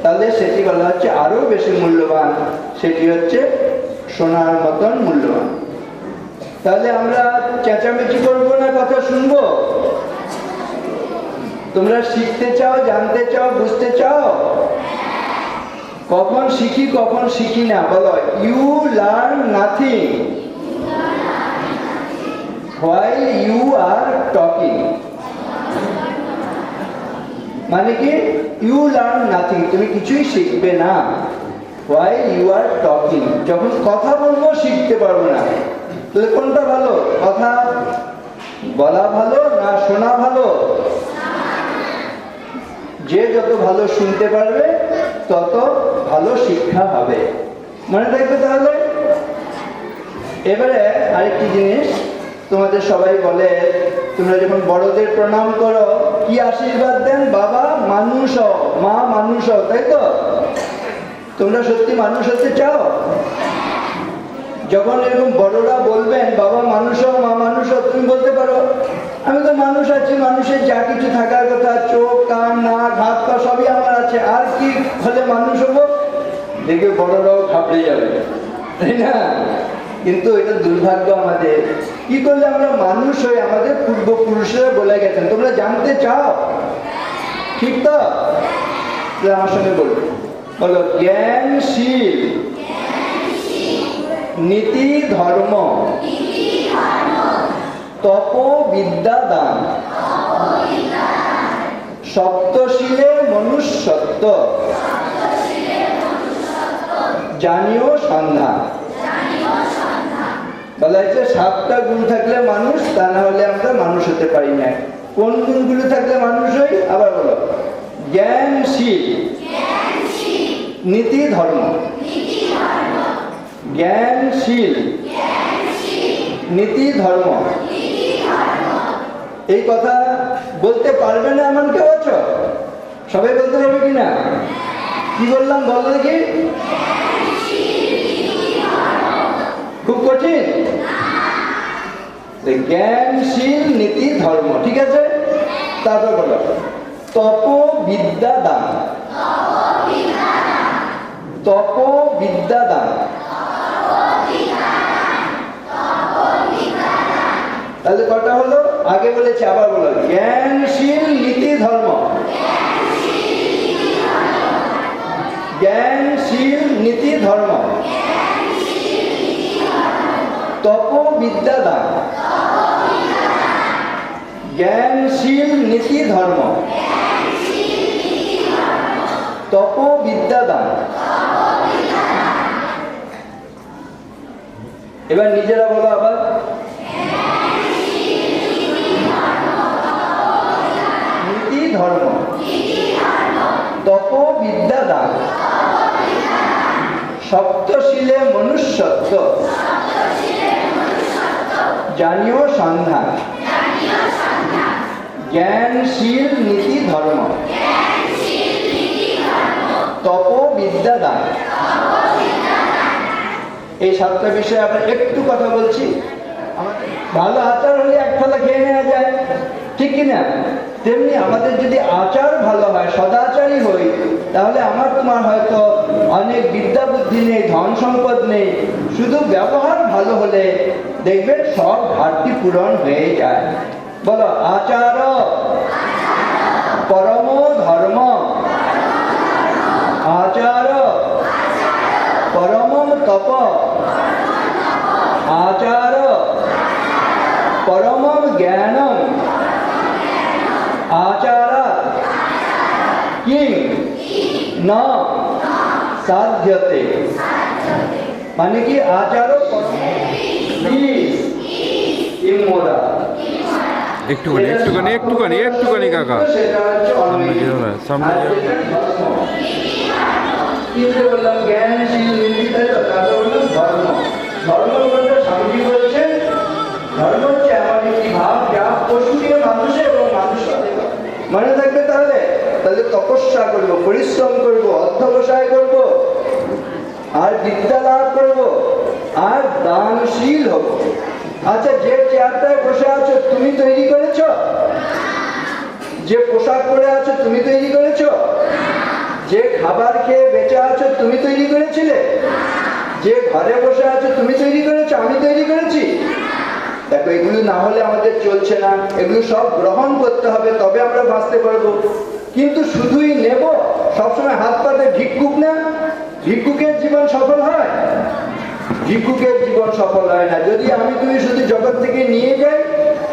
তাহলে সেটি বলা হচ্ছে আরো বেশি মূল্যবান। সেটি হচ্ছে সোনার মতন মূল্যবান। তাহলে আমরা চেঁচামেচি করবো না, কথা শুনবো? তোমরা শিখতে চাও, জানতে চাও, বুঝতে চাও? কখন শিখি কখন শিখি না বলো? You learn nothing while you are talking। মানে কি? ইউ লার্ন নাথিং, তুমি কিছুই শিখবে না। while you are talking, যখন কথা বলবো শিখতে পারবো না। তাহলে কোনটা ভালো? কথা বলা ভালো না শোনা ভালো? যে যত ভালো শুনতে পারবে তত ভালো শিক্ষা হবে। মনে থাকবে তাহলে? এবারে আরেকটি জিনিস, তোমাদের সবাই বলে তোমরা যখন বড়দের প্রণাম করো কি আশীর্বাদ দেন? বাবা মানুষ হও, মা মানুষ হও, তাই তো? তোমরা সত্যি মানুষ হতে চাও? যখন এরকম বড়রা বলবেন বাবা মানুষ হও, মা মানুষ হও, তুমি বলতে পারো আমি তো মানুষ আছি, মানুষের যা কিছু থাকার কথা, চোখ, কান, নাক, হাত, পা সবই আমার আছে, আর কি হলে মানুষ হবো? দেখে বড়রাও ঘাবড়ে যাবে, তাই না? কিন্তু এটা দুর্ভাগ্য আমাদের। কি করলে আমরা মানুষ হই? আমাদের পূর্বপুরুষরা বলে গেছেন। তোমরা জানতে চাও? ঠিক তো? আমার সঙ্গে বলবে, বলো জ্ঞানশীল, নীতি ধর্ম, তপ বিদ্যা দান, সপ্তশীলে মনুষ্যত্ব, জানিও সন্ধান। বলা হয়েছে 7টা গুণ থাকলে মানুষ, তা না হলে আমরা মানুষ হতে পারি না। কোন গুণগুলো থাকলে মানুষ হই? আবার বলো। জ্ঞানশীল, নীতি ধর্ম। জ্ঞানশীল, নীতি ধর্ম। এই কথা বলতে পারবে না এমন কেউ আছো? সবাই বলতে পারবে কিনা? কি বললাম বলো দেখি? খুব কঠিন? জ্ঞানশীল, নীতি ধর্ম, ঠিক আছে। তারপর বলো তপ বিদ্যা দান। তপ বিদ্যা দান। তাহলে কটা হলো? আগে বলেছি, আবার বলো। জ্ঞানশীল, নীতি ধর্ম। জ্ঞানশীল, নীতি ধর্ম। তপ বিদ্যা দান। জ্ঞানশীল, নীতি ধর্ম। তপ বিদ্যা দান। এবার নিজেরা বলো আবার। নীতি ধর্ম, তপ বিদ্যা দান, সপ্তশীলে মনুষ্যত্ব, জানিও সন্ধান। জ্ঞানশীল, নীতি ধর্ম, তপ বিদ্যা দান। এই 7টা বিষয়ে আমরা একটু কথা বলছি। ভালো আচার হলে এক থালা খেয়ে নেওয়া যায়, ঠিক কিনা? তেমনি আমাদের যদি আচার ভালো হয়, সদাচারী হই, তাহলে আমার তোমার হয়তো অনেক বিদ্যা বুদ্ধি নেই, ধন সম্পদ নেই, শুধু ব্যবহার ভালো হলে দেখবেন সব ঘাটতি পূরণ হয়ে যায়। বলো আচার পরম ধর্ম। আচার পরম তপ। আচার পরম জ্ঞানম। আচারা কিং ন সাধ্যতে। মানে কি? আচার ইমোরা।
একটুখানি কাকা সামনে
কিন্তু বললাম জ্ঞানশীল, নীতি, তারপর বললাম ধর্ম। ধর্ম বলতে স্বামীজি বলছেন ধর্ম হচ্ছে এমন একটি ভাব যা পশুকে মানুষে এবং মানুষ মনে থাকবে। তাহলে তপস্যা করবো, পরিশ্রম করবো, অধ্যবসায় করবো, আর বিদ্যা লাভ করবো, আর দানশীল হব। আচ্ছা, যে চেয়ারটায় বসে আছো তুমি তৈরি করেছো? যে পোশাক পরে আছো তুমি তৈরি করেছো? যে খাবার খেয়ে বেঁচে আছো তুমি তৈরি করেছিলে? যে ঘরে বসে আছো তুমি তৈরি করেছো? আমি তৈরি করেছি? দেখো, এগুলো না হলে আমাদের চলছে না। এগুলো সব গ্রহণ করতে হবে, তবে আমরা বাঁচতে পারবো। কিন্তু শুধুই নেব, সবসময় হাত পাতে ভিক্ষুক না। ভিক্ষুকের জীবন সফল হয়? ভিক্ষুকের জীবন সফল হয় না। যদি আমি তুমি শুধু জগৎ থেকে নিয়ে যাই,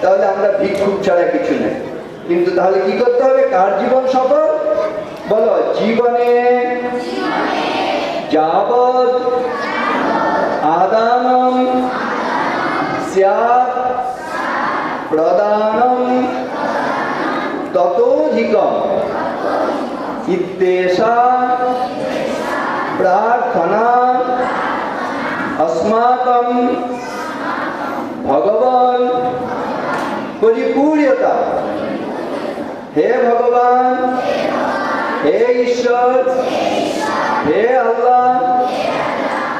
তাহলে আমরা ভিক্ষুক ছাড়া কিছু নেই। কিন্তু তাহলে কি করতে হবে? কার জীবন সফল? বলো জীবনে যাবৎ আদানম স্যাৎ প্রদানম ততোধিকম ইত্যেষা প্রার্থনা अस्माकं भगवान পরিপূর্ণতা। হে ভগবান, হে ঈশ্বর, হে আল্লাহ,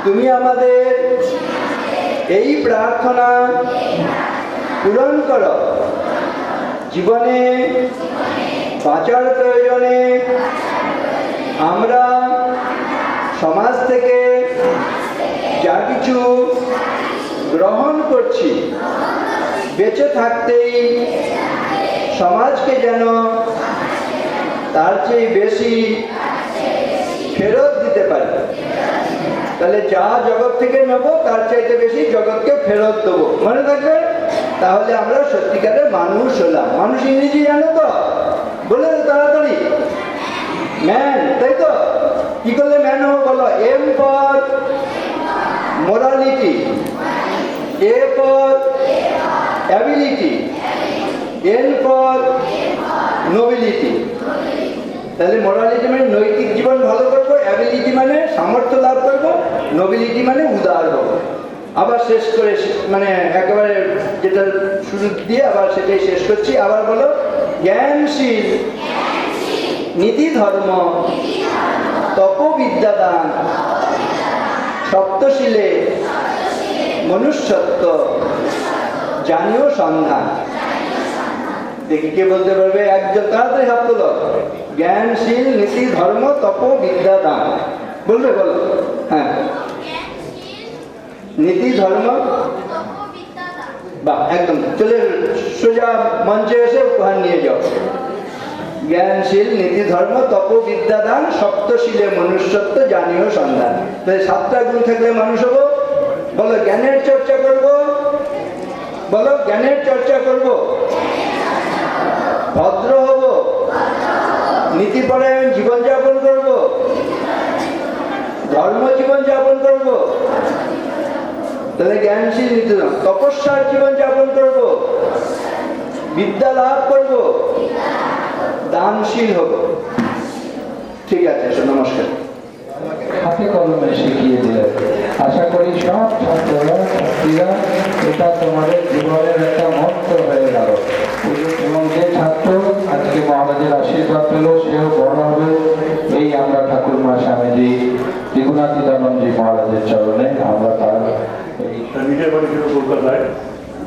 তুমি আমাদের এই প্রার্থনা পূরণ করো। জীবনে বাঁচার প্রয়োজনে আমরা সমাজ থেকে যা কিছু গ্রহণ করছি, বেঁচে থাকতেই সমাজকে যেন তার চেয়ে বেশি ফেরত দিতে পারি। তাহলে যা জগৎ থেকে নেব তার চাইতে বেশি জগৎকে ফেরত দেবো, মনে থাকবে? তাহলে আমরা সত্যিকারের মানুষ হলাম। মানুষ ইংরেজি জানো তো? বলে তাড়াতাড়ি ম্যান, তাই তো? কি করলে ম্যান হবো বলো? M for morality, A for ability, N for nobility. তাহলে মোরালিটি মানে নৈতিক জীবন ভালো করবো, অ্যাবিলিটি মানে সামর্থ্য লাভ করবো, নোবিলিটি মানে উদার হবো। আবার শেষ করে মানে একেবারে যেটা শুরু দিয়ে আবার সেটাই শেষ করছি। আবার বলো, জ্ঞানশীল, নীতি ধর্ম, তপবিদ্যাদান, সপ্তশীলে, মনুষ্যত্ব, জানীয় সন্ধান। দেখি কে বলতে পারবে? একজন তাড়াতাড়ি হাত তোলো। জ্ঞানশীল, নীতি ধর্ম, তপ বিদ্যাদান। বলবে? বলো। হ্যাঁ, নীতি ধর্ম, বাহ, একদম চলে সোজা মঞ্চে এসে উপহার নিয়ে যাও। জ্ঞানশীল, নীতি ধর্ম, তপ বিদ্যাদান, সপ্তশীলে, মনুষ্যত্ব, জানীয় সন্ধান। তাহলে 7টা গুণ থাকলে মানুষ হবো। বলো, জ্ঞানের চর্চা করব। বলো, জ্ঞানের চর্চা করব। ভদ্র হব, নীতিপরায়ণ জীবনযাপন করব, ধর্ম জীবনযাপন করব। তাহলে জ্ঞানশীল, নীতি, তপস্যার জীবনযাপন করব, বিদ্যা লাভ করব, দানশীল হব। ঠিক আছে, নমস্কার।
হাতে কলমে শিখিয়ে দিলেন। আশা করি সব ছাত্ররা ছাত্রীরা এটা তোমাদের জীবনের একটা মন্ত্র হয়ে গেল। এবং যে ছাত্র আজকে মহারাজের আশীর্বাদ পেল সেও বড় হবে। এই আমরা ঠাকুরমা স্বামীজি ত্রিগুণাতীতানন্দজি মহারাজের চরণে আমরা তার
নিজের বাড়ি ছিল কলকাতায়,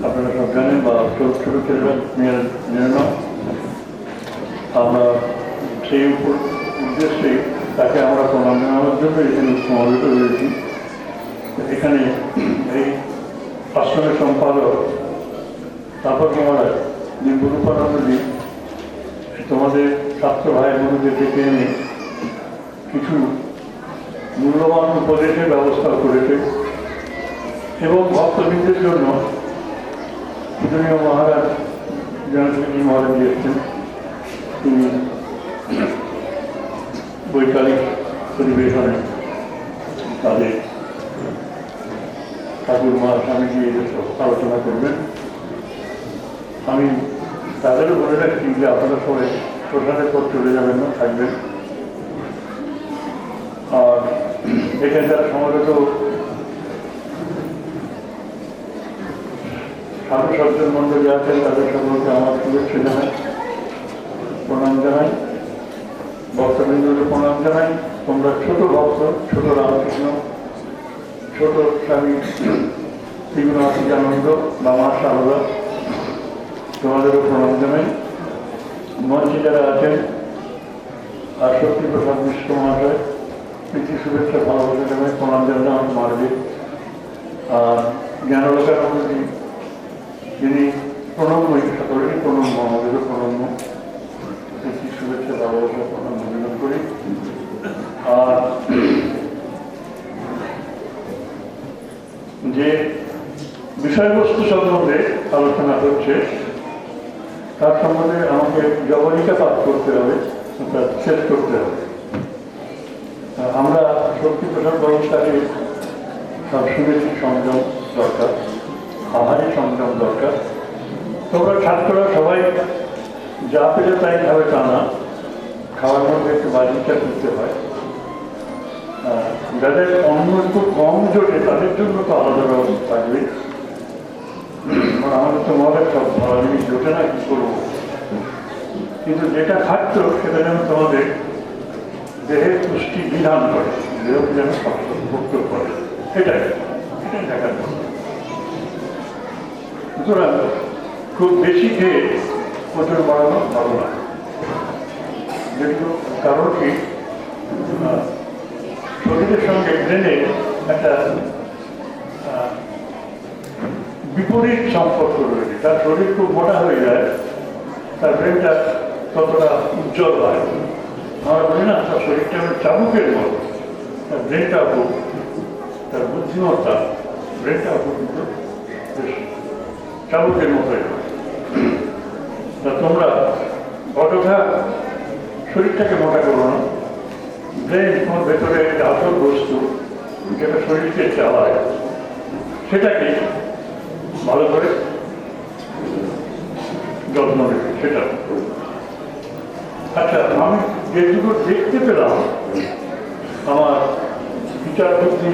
আপনারা সব জানেন, বা ছোট ছোট ছেলেরা মেয়েরা নয়। আমরা সেই উদ্দেশ্যে তাকে আমরা প্রণাম জানানোর জন্য এখানে সমাবেত হয়েছি। এখানে এই আশ্রমের সম্পাদক তাপস মহারাজ নিম্বরূপানন্দজি তোমাদের ছাত্র ভাই বোনদের ডেকে এনে কিছু মূল্যবান উপদেশের ব্যবস্থা করেছে এবং ভক্তবৃন্দের জন্য পূজনীয় মহারাজ জনশ্রী মহারাজ এসেছেন। তিনি বৈকালিক পরিবেশনে তাদের ঠাকুরমা স্বামীজি আলোচনা করবেন। আমি তাদেরও বলে রাখছি যে আপনারা সবাই শ্মশানের পর চলে যাবেন না, থাকবেন। আর এখানে যারা সমাবেত সাধু সজ্জন মন্ডলী আছেন তাদের সকলকে আমার শুভেচ্ছা জানাই, প্রণাম জানাই, ভক্তবৃন্দকে প্রণাম জানাই। তোমরা ছোট ভক্ত, ছোট রামকৃষ্ণ, ছোট স্বামী ত্রিগুণাতীতানন্দ বা মা সারদা, তোমাদেরও প্রণাম জানাই। মঞ্চে যারা আছেন আর শক্তিপ্রসাদ মিশ্র মহাশয়, প্রীতি শুভেচ্ছা ভালোবাসা জানাই, প্রণাম জানাই আমার মারবে। আর জ্ঞানলোকানন্দজি যিনি প্রণম্যই, সকলেরই প্রণম্য, আমাদেরও প্রণম্য, প্রীতি শুভেচ্ছা ভালোবাসা প্রণাম নিবেদন করি। আর যে বিষয়বস্তু সম্বন্ধে আলোচনা হচ্ছে তার সম্বন্ধে আমাকে জবনিকা পাঠ করতে হবে, অর্থাৎ শেষ করতে হবে। আমরা শক্তিপ্রসাদ ব্যবস্থাকে সব শুনেছি, সংযম দরকার, আহারে সংযম দরকার। তোমরা ছাত্ররা সবাই যা পেলে তাই খাবে তা না, খাওয়ার মধ্যে একটু বাজিটা করতে হয়। যাদের অন্য একটু কম জোটে তাদের জন্য তো আলাদা ব্যবস্থা থাকবে। আমাদের তো মনে সব ভালো জিনিস জোটে না, কি করবো। কিন্তু যেটা খাদ্য সেটা যেন তোমাদের দেহের পুষ্টি বিধান করে, দেহকে যেন ভুক্ত করে, এটাই দেখার জন্য। সুতরাং খুব বেশি খেয়ে ওজন বাড়ানো ভালো না। যেগুলো কারণ কি, শরীরের সঙ্গে ব্রেনের একটা বিপরীত সম্পর্ক রয়েছে। তার শরীর খুব মোটা হয়ে যায়, তার ব্রেনটা ততটা উজ্জ্বল হয়। আমরা বলি না, তার শরীরটা চাবুকের মতো, তার ব্রেনটা খুব, তার বুদ্ধিমত্তা ব্রেনটা খুব কিন্তু চাবুকের মতোই। তা তোমরা অযথা শরীরটাকে মোটা করো না, ব্রেন তোমার ভেতরে আসল বস্তু যেটা শরীরকে চালায় সেটাকে ভালো করে যত্ন নেবে সেটা। আচ্ছা, আমি যেটুকু দেখতে পেলাম আমার বিচার বুদ্ধি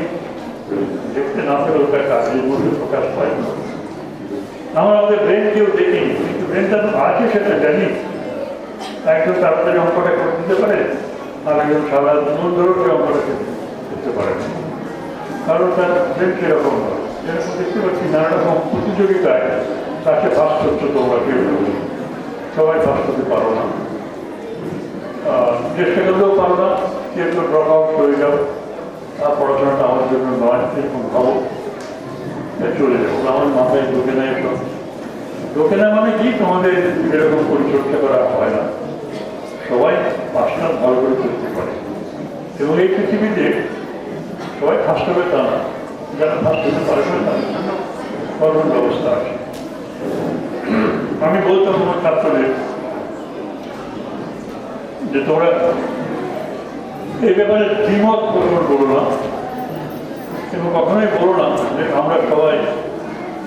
দেখতে না পেলেও তার কাজের মধ্যে প্রকাশ পায় না। আমাদের ব্রেন কেউ দেখিনি, কিন্তু ব্রেনটা তো আছে সেটা জানি। একজন তাড়াতাড়ি অঙ্কটা করে দিতে পারে, আর একজন সারা জীবন ধরেও সে অঙ্কটা করতে পারে না, কারণ তার ব্রেন সেরকম নয়। যেরকম দেখতে পাচ্ছি নানা রকম প্রতিযোগিতায় তাকে পাস করছো তোমরা কেউ, সবাই পাস করতে পারো না, চেষ্টা করলেও পারো না, কেউ তো ড্রপ আউট হয়ে যাও, আর পড়াশোনাটা আমার জন্য নয় এরকম ভাবো, চলে যাবো। আমার মাথায় ঢোকে না এসব। ঢোকে না মানে কি, তোমাদের এরকম পরিচর্যা করা হয় না। সবাই পাঁচটা ভালো করে করতে পারে, এবং এই পৃথিবীতে সবাই ফার্স্ট হবে তা না, যারা ফার্স্ট হতে পারবে তাদের জন্য কর্মের ব্যবস্থা আছে। আমি বলতাম তোমার ছাত্রদের যে তোমরা এই ব্যাপারে দ্বিমত বলো না, এবং কখনোই বলো না যে আমরা সবাই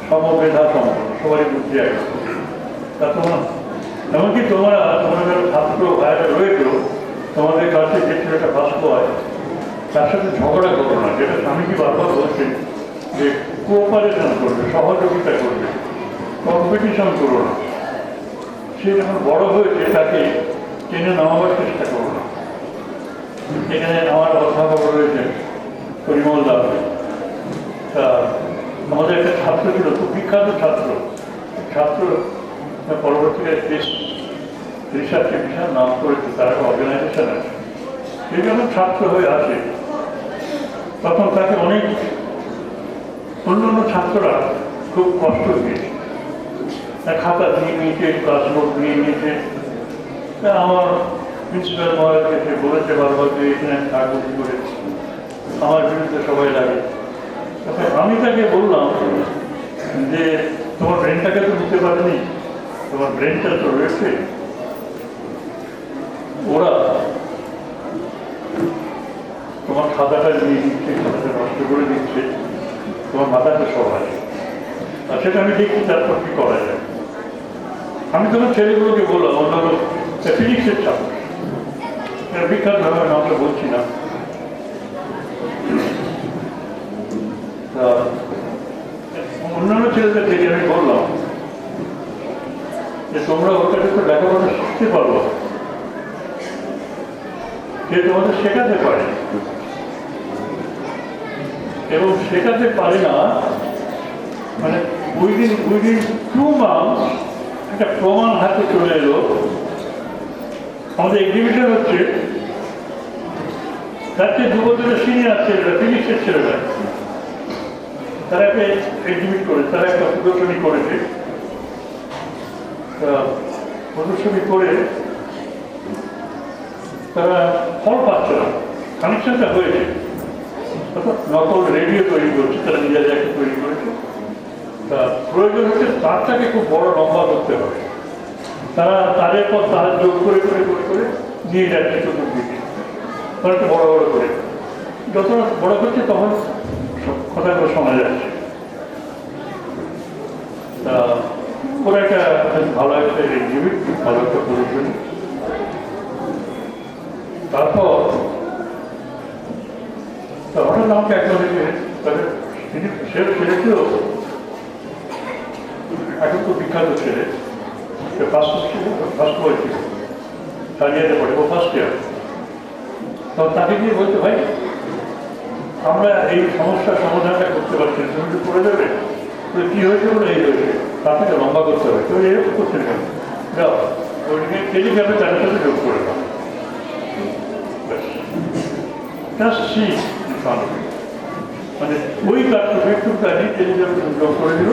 সমবেধা সম্পন্ন, সবাই বুদ্ধি একরকম। তা তোমরা এমনকি তোমরা যারা ছাত্র ভাইরা রয়েছেও, তোমাদের কাছে যে ছেলেটা ফার্স্ট হয় তার সাথে ঝগড়া করো না, যেটা স্বামীজি বারবার বলছেন যে কোঅপারেশন করবে, সহযোগিতা করবে, কম্পিটিশন করো না। সে যখন বড় হয়েছে তাকে টেনে নামাবার চেষ্টা করো না। এখানে আমার অধ্যাপক রয়েছেন পরিমল দাস, তা আমাদের একটা ছাত্র ছিল, খুব বিখ্যাত ছাত্র পরবর্তীকালে স্পেস রিসার্চে বিশাল নাম করেছে, তার একটা অর্গানাইজেশন আছে। সে যখন ছাত্র হয়ে আসে তখন তাকে অনেক অন্যান্য ছাত্ররা খুব কষ্ট দিয়েছে, খাতা দিয়ে নিয়েছে, ক্লাসনোট নিয়ে নিয়েছে। আমার প্রিন্সিপাল মহারাজকে বলেছে বারবার যে এখানে থাকবো কি করে, আমার বিরুদ্ধে সবাই লাগে। আমি তাকে বললাম যে তোমার ব্রেনটাকে তো নিতে পারেনি, তোমার ব্রেনটা তো রয়েছে, ওরা তোমার খাতাটা নিয়ে দিচ্ছে, খাতাটা নষ্ট করে দিচ্ছে, তোমার মাথাটা সব আছে। আর সেটা আমি দেখছি তারপর কি করা যায়। আমি তোমার ছেলেগুলোকে বললাম, অন্যান্য ফিজিক্সের ছাত্র, বিখ্যাতভাবে নামটা বলছি না, অন্যান্য ছেলেদের থেকে আমি বললাম যে তোমরা ওর কাছে তো লেখাপড়া শিখতে পারবো, সে তোমাদের শেখাতে পারে, এবং শেখাতে পারে না মানে উইদিন 2 months একটা প্রমাণ হাতে চলে এলো। আমাদের এক্সিবিশন হচ্ছে, তার চেয়ে 2 বছরের সিনিয়র ছেলেরা, ফিজিক্সের ছেলেরা, তারা একটা এক্সিবিট করে, তারা একটা প্রদর্শনী করেছে। প্রদর্শনী করে তারা ফল পাচ্ছে না, কানেকশনটা হয়েছে, নকল রেডিও তৈরি করছে, তারা নিজেদের একটা তৈরি করেছে। তা প্রয়োজন হচ্ছে তারটাকে খুব বড় লম্বা করতে হবে, তারা তাদের পর তারা যোগ করে করে করে করে নিয়ে যাচ্ছে চতুর্দিকে, অনেকটা বড় বড় করে। যত বড় করছে তখন কথাগুলো শোনা যাচ্ছে। তা ওরা একটা ভালো একটা এক্সিবিট, ভালো একটা প্রদর্শনী। তারপর হঠাৎ আমাকে একজন ছেলেকেও, এখন তো বিখ্যাত ছেলে, ফার্স্ট হয়েছিল, সারিয়াতে পড়ে, ও ফার্স্ট ইয়ার। তখন তাকে গিয়ে বলতে, ভাই আমরা এই সমস্যার সমাধানটা করতে পারছি না, তুমি তো করে দেবে। কি হয়েছে বলে এই হয়েছে, তার থেকে লম্বা করতে হবে, তো এরকম করছেন কেন, যাও ওইদিকে টেলিগ্রামে তাদের সাথে যোগ করে দাও। মানে ওই কাজটা ফেসবুকটা নিয়ে টেলিগ্রামে যোগ করে দিল,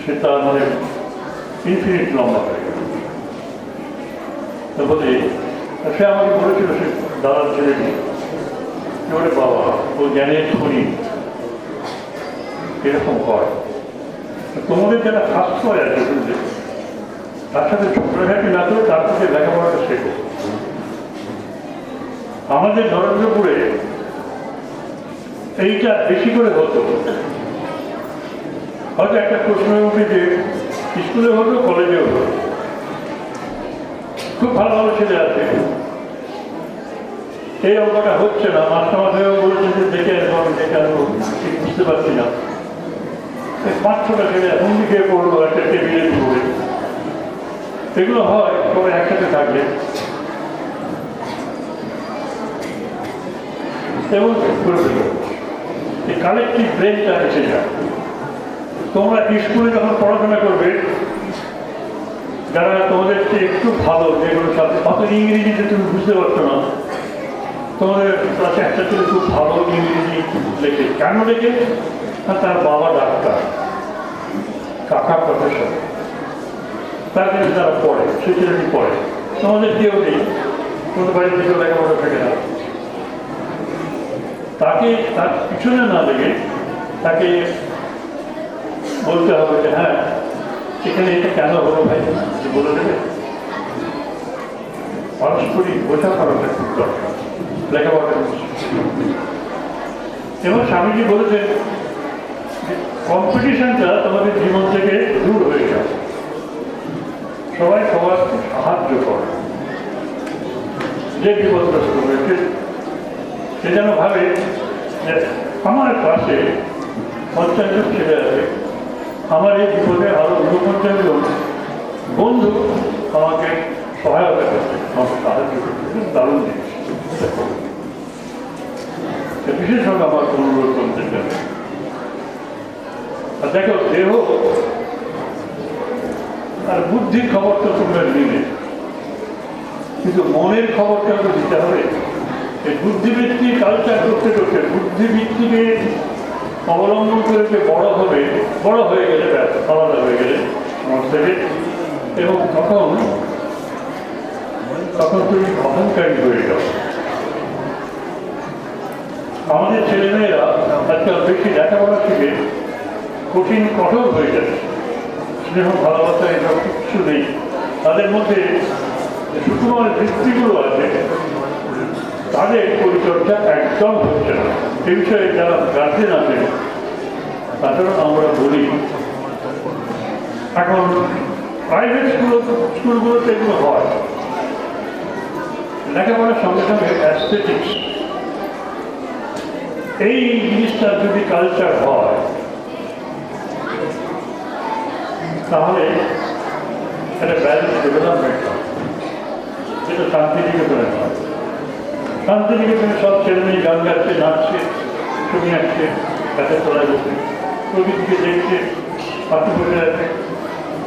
সেটা মানে ইনফিনিট লম্বা হয়ে গেল। তারপরে সে আমাকে বলেছিল, সে দাদার ছেলেটি, ওরে বাবা ও জ্ঞানের খনি এরকম হয়। তোমাদের যারা ফার্স্ট হয় আছে বুঝলে, তার সাথে ঝগড়াঝাটি না করে তার থেকে লেখাপড়াটা শেখো। আমাদের নরেন্দ্রপুরে এইটা বেশি করে হতো। হয়তো একটা প্রশ্ন উঠে যে স্কুলে হতো, কলেজে হতো, খুব ভালো ভালো ছেলে আছে, এই অঙ্কটা হচ্ছে না, মাস্টারমশাইও বলেছেন যে দেখে আসবো, আমি দেখে আসবো, ঠিক বুঝতে পারছি না। 5-6টা ছেলে এখন দিকে পড়লো একটা টেবিলের উপরে, এগুলো হয় সবাই একসাথে থাকলে এবং এই কালেকটিভ ব্রেনটা এসে যায়। তোমরা স্কুলে যখন পড়াশোনা করবে, যারা তোমাদের চেয়ে একটু ভালো, যেগুলো সাথে অত ইংরেজিতে তুমি বুঝতে পারছো না, তোমাদের কাছে একটা ছেলে খুব ভালো ইংরেজি লেখে, কেন লেখে? তার বাবা ডাক্তার, কাকা প্রফেসর, তার কাছে তারা পড়ে, সে ছেলেটি পড়ে। তোমাদের কেউ নেই, তোমাদের বাড়ির দিকেও লেখাপড়া থাকে না, তাকে তার পিছনে না লেগে তাকে বলতে হবে যে হ্যাঁ এখানে এটা কেন হলো ভাই, বলে দেবে। পারস্পরিক বোঝাপড়াটা খুব দরকার লেখাপড়া। এবং স্বামীজি বলেছেন কম্পিটিশনটা তোমাদের জীবন থেকে দূর হয়ে যাবে, সবাই সবার সাহায্য করে। যে বিপদগ্রস্ত হয়েছে সে যেন ভাবে যে আমার পাশে 50 জন ছেলে আছে, আমার এই বিপদে আরো 49 জন বন্ধু আমাকে সহায়তা করছে, আমাকে সাহায্য করছে, দারুণ জিনিস। বিশেষভাবে আমার অনুরোধ করতে চাই। আর দেখো, দেহ আর বুদ্ধির খবরটা তোমরা নিলে, কিন্তু মনের খবরটা তো দিতে হবে। এই বুদ্ধিবৃত্তি কালচার করতে করতে বুদ্ধিবৃত্তিকে অবলম্বন করে যে বড় হয়ে গেলে, আলাদা হয়ে গেলে মন থেকে, এবং তখন তুমি অহংকারী হয়ে যাও। আমাদের ছেলেমেয়েরা আজকাল বেশি লেখাপড়া শিখে কঠোর হয়ে যাচ্ছে, স্নেহ ভালোবাসা এসব কিছু নেই তাদের মধ্যে। সুকুমার বৃত্তিগুলো আছে, তাদের পরিচর্যা একদম হচ্ছে না। এ বিষয়ে যারা গার্জেন আছেন তাদেরও আমরা বলি, এখন প্রাইভেট স্কুলগুলোতে এগুলো হয়, লেখাপড়ার সঙ্গে সঙ্গে অ্যাস্থেটিক্স, এই জিনিসটা যদি কালচার হয় তাহলে একটা ব্যালেন্স ডেভেলপমেন্ট হয়, যেটা শান্তিনিকেতনে হয়। শান্তিনিকেতনে সব ছেলেমেয়ে গান গাচ্ছে, নাচছে, ছবি আঁকছে, গাছের তলায় বসে প্রকৃতিকে দেখছে, পাখি বসে আছে,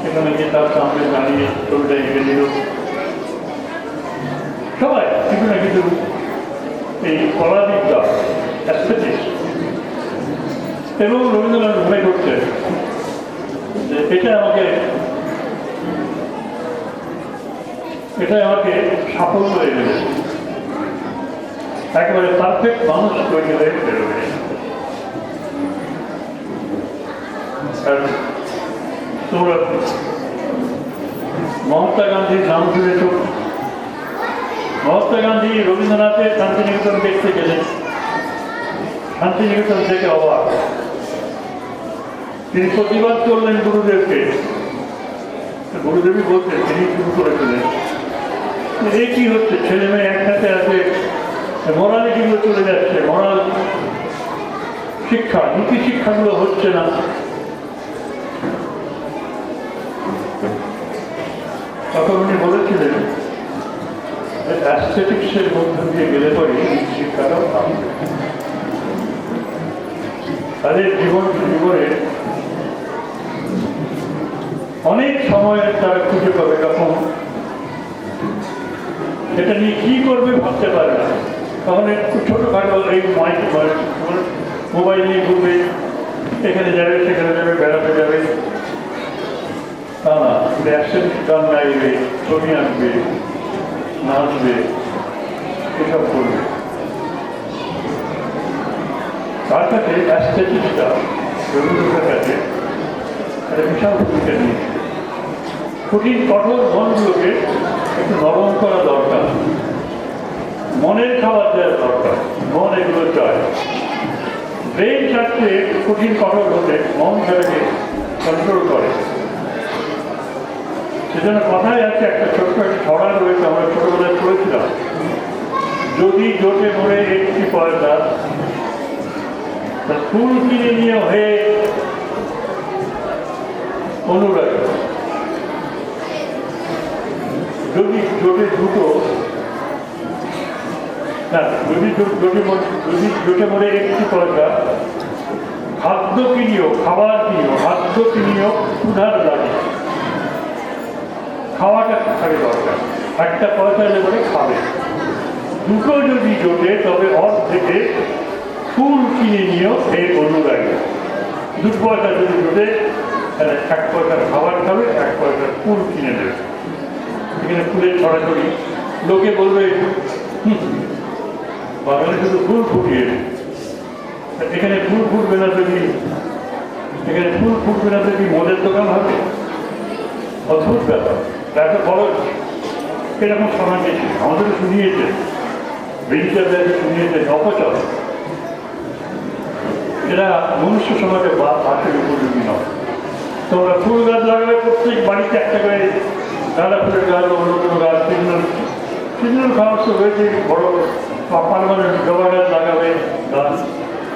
সেখানে গিয়ে তার সামনে দাঁড়িয়ে ছবিটা এঁকে দিল। সবাই কিছু না কিছু এই কলাবিদ্যা, অ্যাস্থেটিক্স। এবং রবীন্দ্রনাথ মনে করছে যে এটাই আমাকে সাফল্য এনে দেবে, একেবারে পারফেক্ট মানুষ তৈরি হয়ে বেরোবে। তোমরা মহাত্মা গান্ধীর নাম শুনেছ। মহাত্মা গান্ধী রবীন্দ্রনাথের শান্তিনিকেতন দেখতে গেলেন, শান্তিনিকেতন থেকে অবাক। তিনি প্রতিবাদ করলেন গুরুদেবকে, গুরুদেবী বলছেন, তিনি শুরু করেছিলেন এই কি হচ্ছে, ছেলে মেয়ে একসাথে আছে, মোরালিটিগুলো চলে যাচ্ছে, মোরাল শিক্ষা, নীতি শিক্ষাগুলো হচ্ছে না। তখন উনি বলেছিলেন অ্যাস্থেটিক্সের মধ্য দিয়ে গেলে পরে নীতি শিক্ষাটাও থাকবে। তাদের জীবনে অনেক সময় তারা খুঁজে পাবে, তখন এটা নিয়ে কি করবে ভাবতে পারে না। তখন একটু ছোটখাটো এই মোবাইল নিয়ে ঘুরবে, এখানে যাবে সেখানে যাবে, বেড়াতে যাবে, তা না, একসাথে গান গাইবে, ছবি আঁকবে, নাচবে, এসব করবে। তার কাছে অ্যাস্থেটিক্সটা রবীন্দ্রনাথের কাছে একটা বিশাল ভূমিকা নিয়েছে। কঠিন কঠোর মনগুলোকে একটু নরম করা দরকার, মনের খাবার দেওয়ার দরকার। মন এগুলো চায়। ব্রেন চাচ্ছে কঠিন কঠোর হতে, মন সেটাকে কন্ট্রোল করে। সেজন্য কথাই আছে, একটা ছোট্ট একটা ছড়া রয়েছে, আমরা ছোটবেলায় পড়েছিলাম, যদি জোটে মরে একটি পয়সা, ফুল কিনে নিয়ে হয়ে অনুরাগী। যদি জোটে দুটো না, যদি জোটে মরে একটি পয়সা, খাদ্য কিনিও, খাবার কিনিও, খাদ্য কিনিও উধার লাগে। খাওয়াটা থাকে দরকার, একটা পয়সা এলে খাবে। দুটো যদি জোটে তবে অর্ধেকে ফুল কিনে নিও এই অনুরাগী। 2 পয়সা যদি জোটে তাহলে 1 পয়সার খাবার খাবে, 1 পয়সার ফুল কিনে নেবে। এখানে ফুলের ছড়াছড়ি, লোকে বলবে বাগানে শুধু ফুল ফুটিয়ে, এখানে ফুল ফুটবে না যদি, এখানে ফুল ফুটবে না যদি মদের দোকান হবে? অদ্ভুত ব্যাপার। একটা খরচ এরকম শোনা গেছে, আমাদেরও শুনিয়েছে, ব্রিটিশারদেরকে শুনিয়েছে অপচয়। এরা মনুষ্য সমাজে বাসের উপযোগী নয়। তোমরা ফুল গাছ লাগাবে, প্রত্যেক বাড়িতে একটা করে গাঁদা ফুলের গাছ, অন্য কোনো গাছ, সিজনাল ফ্লাওয়ার্স তো রয়েছে, বড় পারমানেন্ট জবা গাছ লাগাবে, গাছ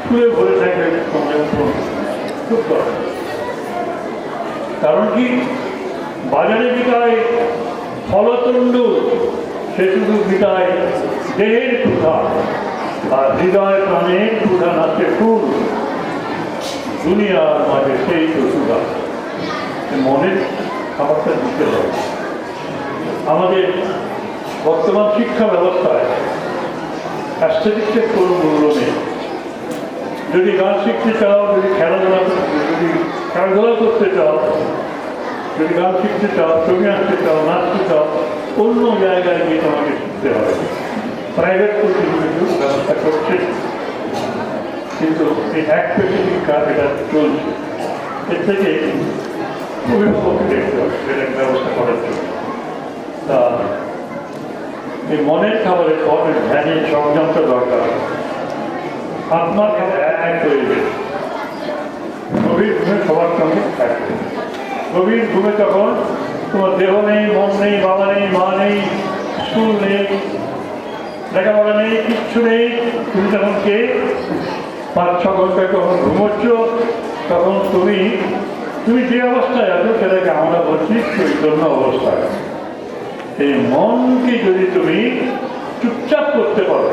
ফুলে ভরে থাকবে, খুব দরকার। কারণ কি, বাজারে বিকায় ফলতণ্ড, সে শুধু বিকায় দেহের ক্ষুধা, আর হৃদয় প্রাণের ক্ষুধা নাচে ফুল, দুনিয়ার মাঝে সেই তো ক্ষুধা। মনের খাবারটা দিতে হবে। আমাদের বর্তমান শিক্ষা ব্যবস্থায় অ্যাস্থেটিক্সের কোনো মূল্য নেই। যদি গান শিখতে চাও, যদি খেলাধুলা করতে চাও, যদি গান শিখতে চাও, ছবি আঁকতে চাও, নাচতে চাও, অন্য জায়গায় গিয়ে তোমাকে শিখতে হবে। প্রাইভেট কিছু ব্যবস্থা করছে, কিন্তু এই একপেশে শিক্ষা এটা চলছে। এর থেকে অভিভাবককে দেখতে হবে এটা ব্যবস্থা করার জন্য। তা এই মনের খাবারের পর ধ্যানের সংযমটা দরকার। আত্মার কাছে এক হয়ে যাবে, গভীর ঘুমে সবার সঙ্গে এক। গভীর ঘুমে তখন তোমার দেহ নেই, মন নেই, বাবা নেই, মা নেই, স্কুল নেই, লেখাপড়া নেই, কিচ্ছু নেই। তুমি তখন কে? 5-6 ঘন্টায় যখন ঘুমোচ্ছ, তখন তুমি যে অবস্থায় আছো সেটাকে আমরা বলছি চৈতন্য অবস্থায়। এই মনকে যদি তুমি চুপচাপ করতে পারো,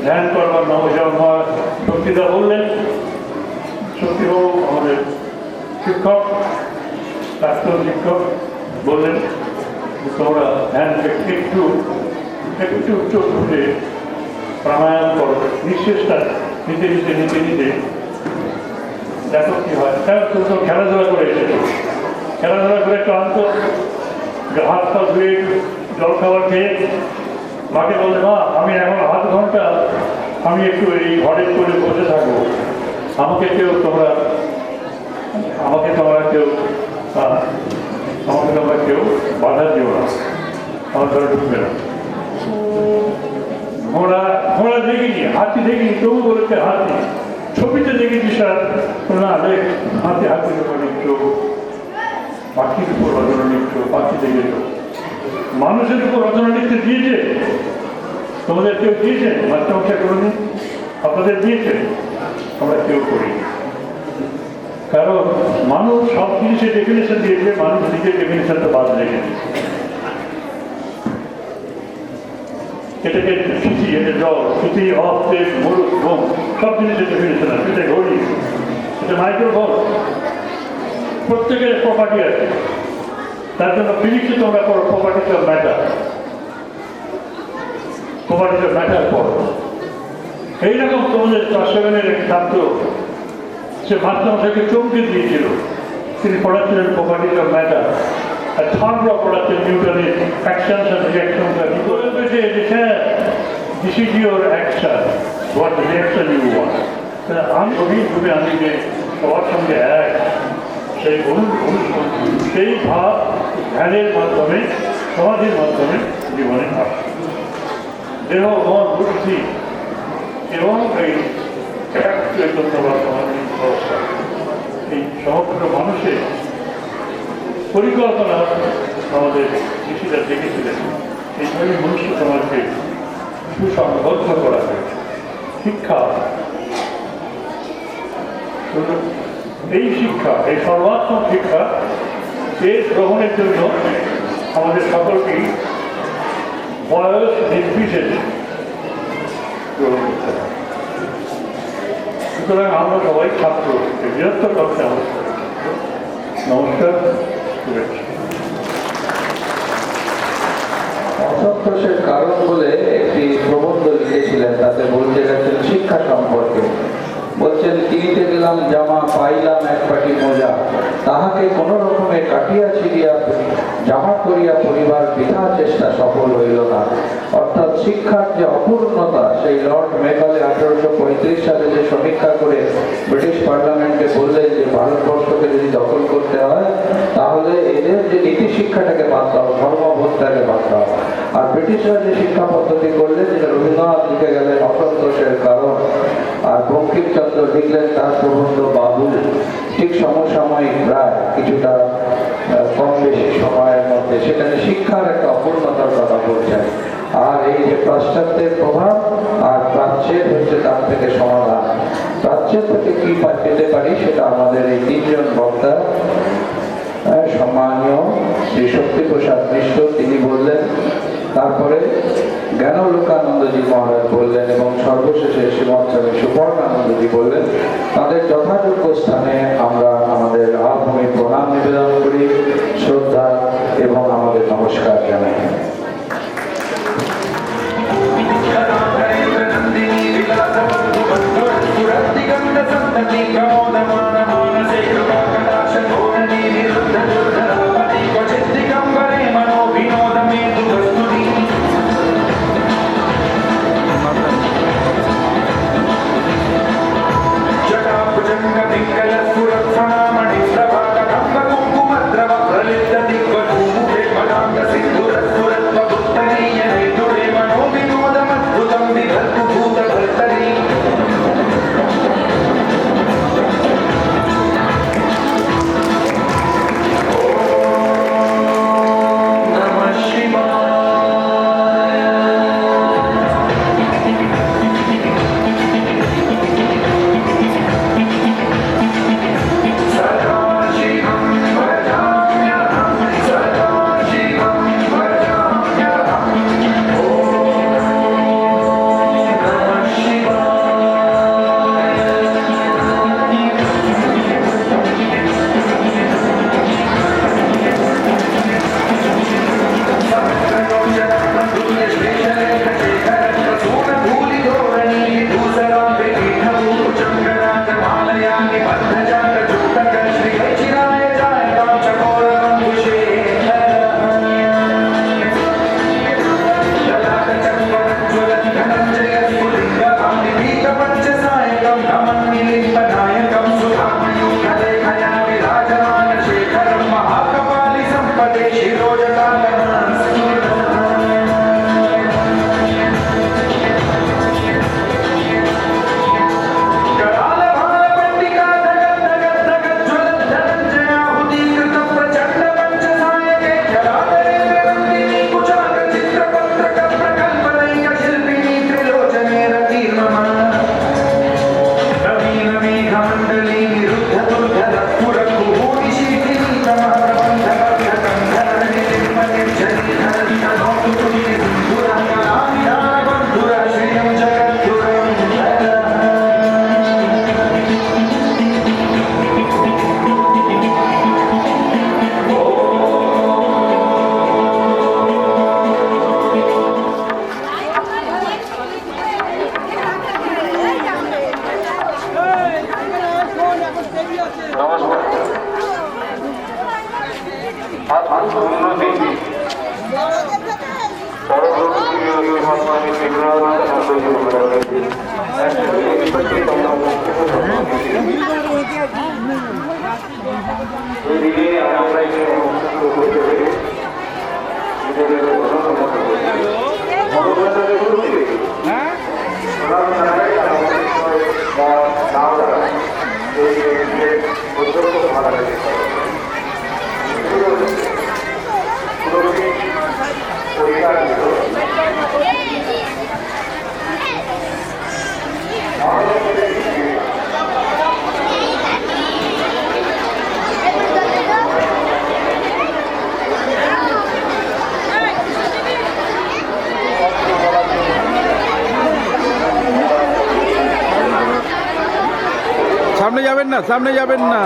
ধ্যান করবার নাম, যেমন শক্তিদা বললেন, শক্তিবাবু আমাদের শিক্ষক, প্রাক্তন শিক্ষক বললেন, তোমরা ধ্যানকে একটু চোখ উঠে প্রাণায়াম করো, নিঃশ্বাসটা নিতে নিতে দেখো কি হয়। তুমি তো খেলাধুলা করে এসেছো, খেলাধুলা করে ক্লান্ত, হাত পা ধুয়ে জল খাবার খেয়ে মাকে বলতে, মা আমি এখন 1/2 ঘন্টা আমি একটু এই ঘরের করে বসে থাকবো, আমাকে তোমরা কেউ বাধা দিও না, আমার ঘরে ঢুকবে না। ঘোড়া দেখিনি, হাতি দেখিনি, তবু বলেছে হাতি, ছবিতে দেখেছি স্যার, না দেখ হাতির উপর নিচ্ছ, পাখির উপর রচনা নিচ্ছ, পাখি দেখেছ, মানুষের উপর রচনা লিখতে দিয়েছে? তোমাদের কেউ দিয়েছেন? মাস্টারমশা করেনি? আপনাদের দিয়েছেন? আমরা কেউ করি। কারণ মানুষ সব জিনিসের ডেফিনেশন দিয়েছে, মানুষ নিজের ডেফিনেশনটা বাদ রেখেছে। এটাকে স্থিতি, এটা জল, স্থিতি, অফ, তেজ, মরুক, ঘুম, সব জিনিসের ডেফিনেশন আছে। এটা ঘড়ি, এটা মাইক্রোফোন, প্রত্যেকের প্রপার্টি আছে। তার জন্য ফিজিক্সে তোমরা করো properties of matter, properties of matter পড়ো। এইরকম তোমাদের ক্লাস 7-এর এক ছাত্র, সে মাস্টারমশাইকে চমকে দিয়েছিল, তিনি পড়াচ্ছিলেন প্রপার্টিজ অফ ম্যাটার, আর থার্ড ল পড়াচ্ছেন নিউটনের অ্যাকশনস অ্যান্ড রিঅ্যাকশনস। কি বলবে যে sir this is your action, what reaction you want. আমি অভিজ্ঞভাবে আমি যে সবার সঙ্গে এক, সেই ভাব ধ্যানের মাধ্যমে, সমাধির মাধ্যমে জীবনে আসে। দেহ মন বুদ্ধি এবং এই চৈতন্যবাদ সমাজের ব্যবস্থা, এই সমগ্র মানুষের পরিকল্পনা আমাদের ঋষিরা দেখেছিলেন। এইভাবে মনুষ্য সমাজকে সুসংবদ্ধ করা হয়েছে। শিক্ষা, এই শিক্ষা, এই সর্বাত্মক শিক্ষা এর গ্রহণের জন্য আমাদের সকলকেই বয়স নির্বিশেষে গ্রহণ করতে হবে। সুতরাং আমরা সবাই ছাত্র, বৃহত্তর করতে হবে। নমস্কার, শুভেচ্ছা।
অসন্তোষের কারণ বলে একটি প্রবন্ধ লিখেছিলেন, তাতে বলতে গেছেন শিক্ষা সম্পর্কে। বলছেন, কিনিতে গেলাম জামা, পাইলাম এক পাটি মোজা, তাহাকে কোন রকমে কাটিয়া ছিড়িয়া জামা করিয়া পরিবার বৃথা চেষ্টা সফল হইল না। অর্থাৎ শিক্ষার যে অপূর্ণতা, সেই লর্ড মেকালে 1835 সালে যে সমীক্ষা করে ব্রিটিশ পার্লামেন্টে বললেন যে ভারতবর্ষকে যদি দখল করতে হয় তাহলে এদের যে নীতি শিক্ষাটাকে বাদ দাও, ধর্মবোধটাকে বাদ দাও। আর ব্রিটিশরা যে শিক্ষা পদ্ধতি করলেন, যেটা রবীন্দ্রনাথ লিখে গেলেন অসন্তোষের কারণ, আর বঙ্কিমচন্দ্র লিখলেন তার প্রবন্ধ বাবুল, ঠিক সমসাময়িক প্রায় কিছুটা কম বেশি সময়ের মধ্যে, সেখানে শিক্ষার একটা অপূর্ণতার কথা বলছেন। আর এই যে পাশ্চাত্যের প্রভাব আর প্রাচ্যের হচ্ছে তার থেকে সমাধান। প্রাচ্যের থেকে কি পেতে পারি সেটা আমাদের এই তিনজন বক্তা, সম্মানীয় শ্রী শক্তিপ্রসাদ মিশ্র তিনি বললেন, তারপরে জ্ঞানলোকানন্দজি মহারাজ বললেন এবং সর্বশেষে শ্রীমৎ স্বামী সুবর্ণানন্দজি বললেন। তাদের যথাযোগ্য স্থানে আমরা আমাদের আভূমি প্রণাম নিবেদন করি, শ্রদ্ধা এবং আমাদের নমস্কার জানাই।
ভগবানের প্রধান জানাই আমাদের নাও দ্বারা এই অধ্যক্ষ ভাড়া লাগে পরিবার
সামনে যাবেন না, সামনে যাবেন না।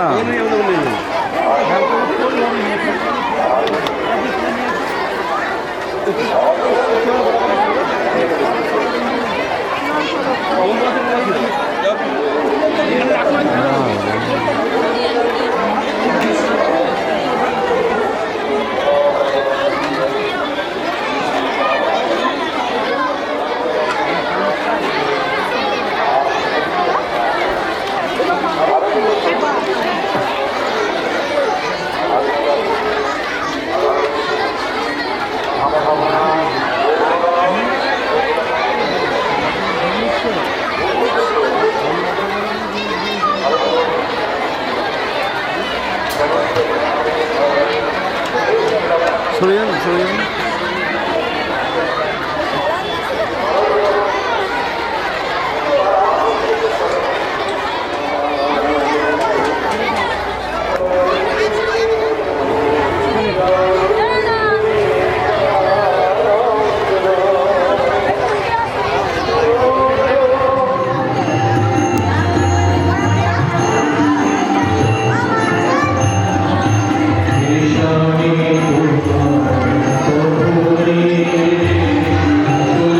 সরে যান, সরে যান।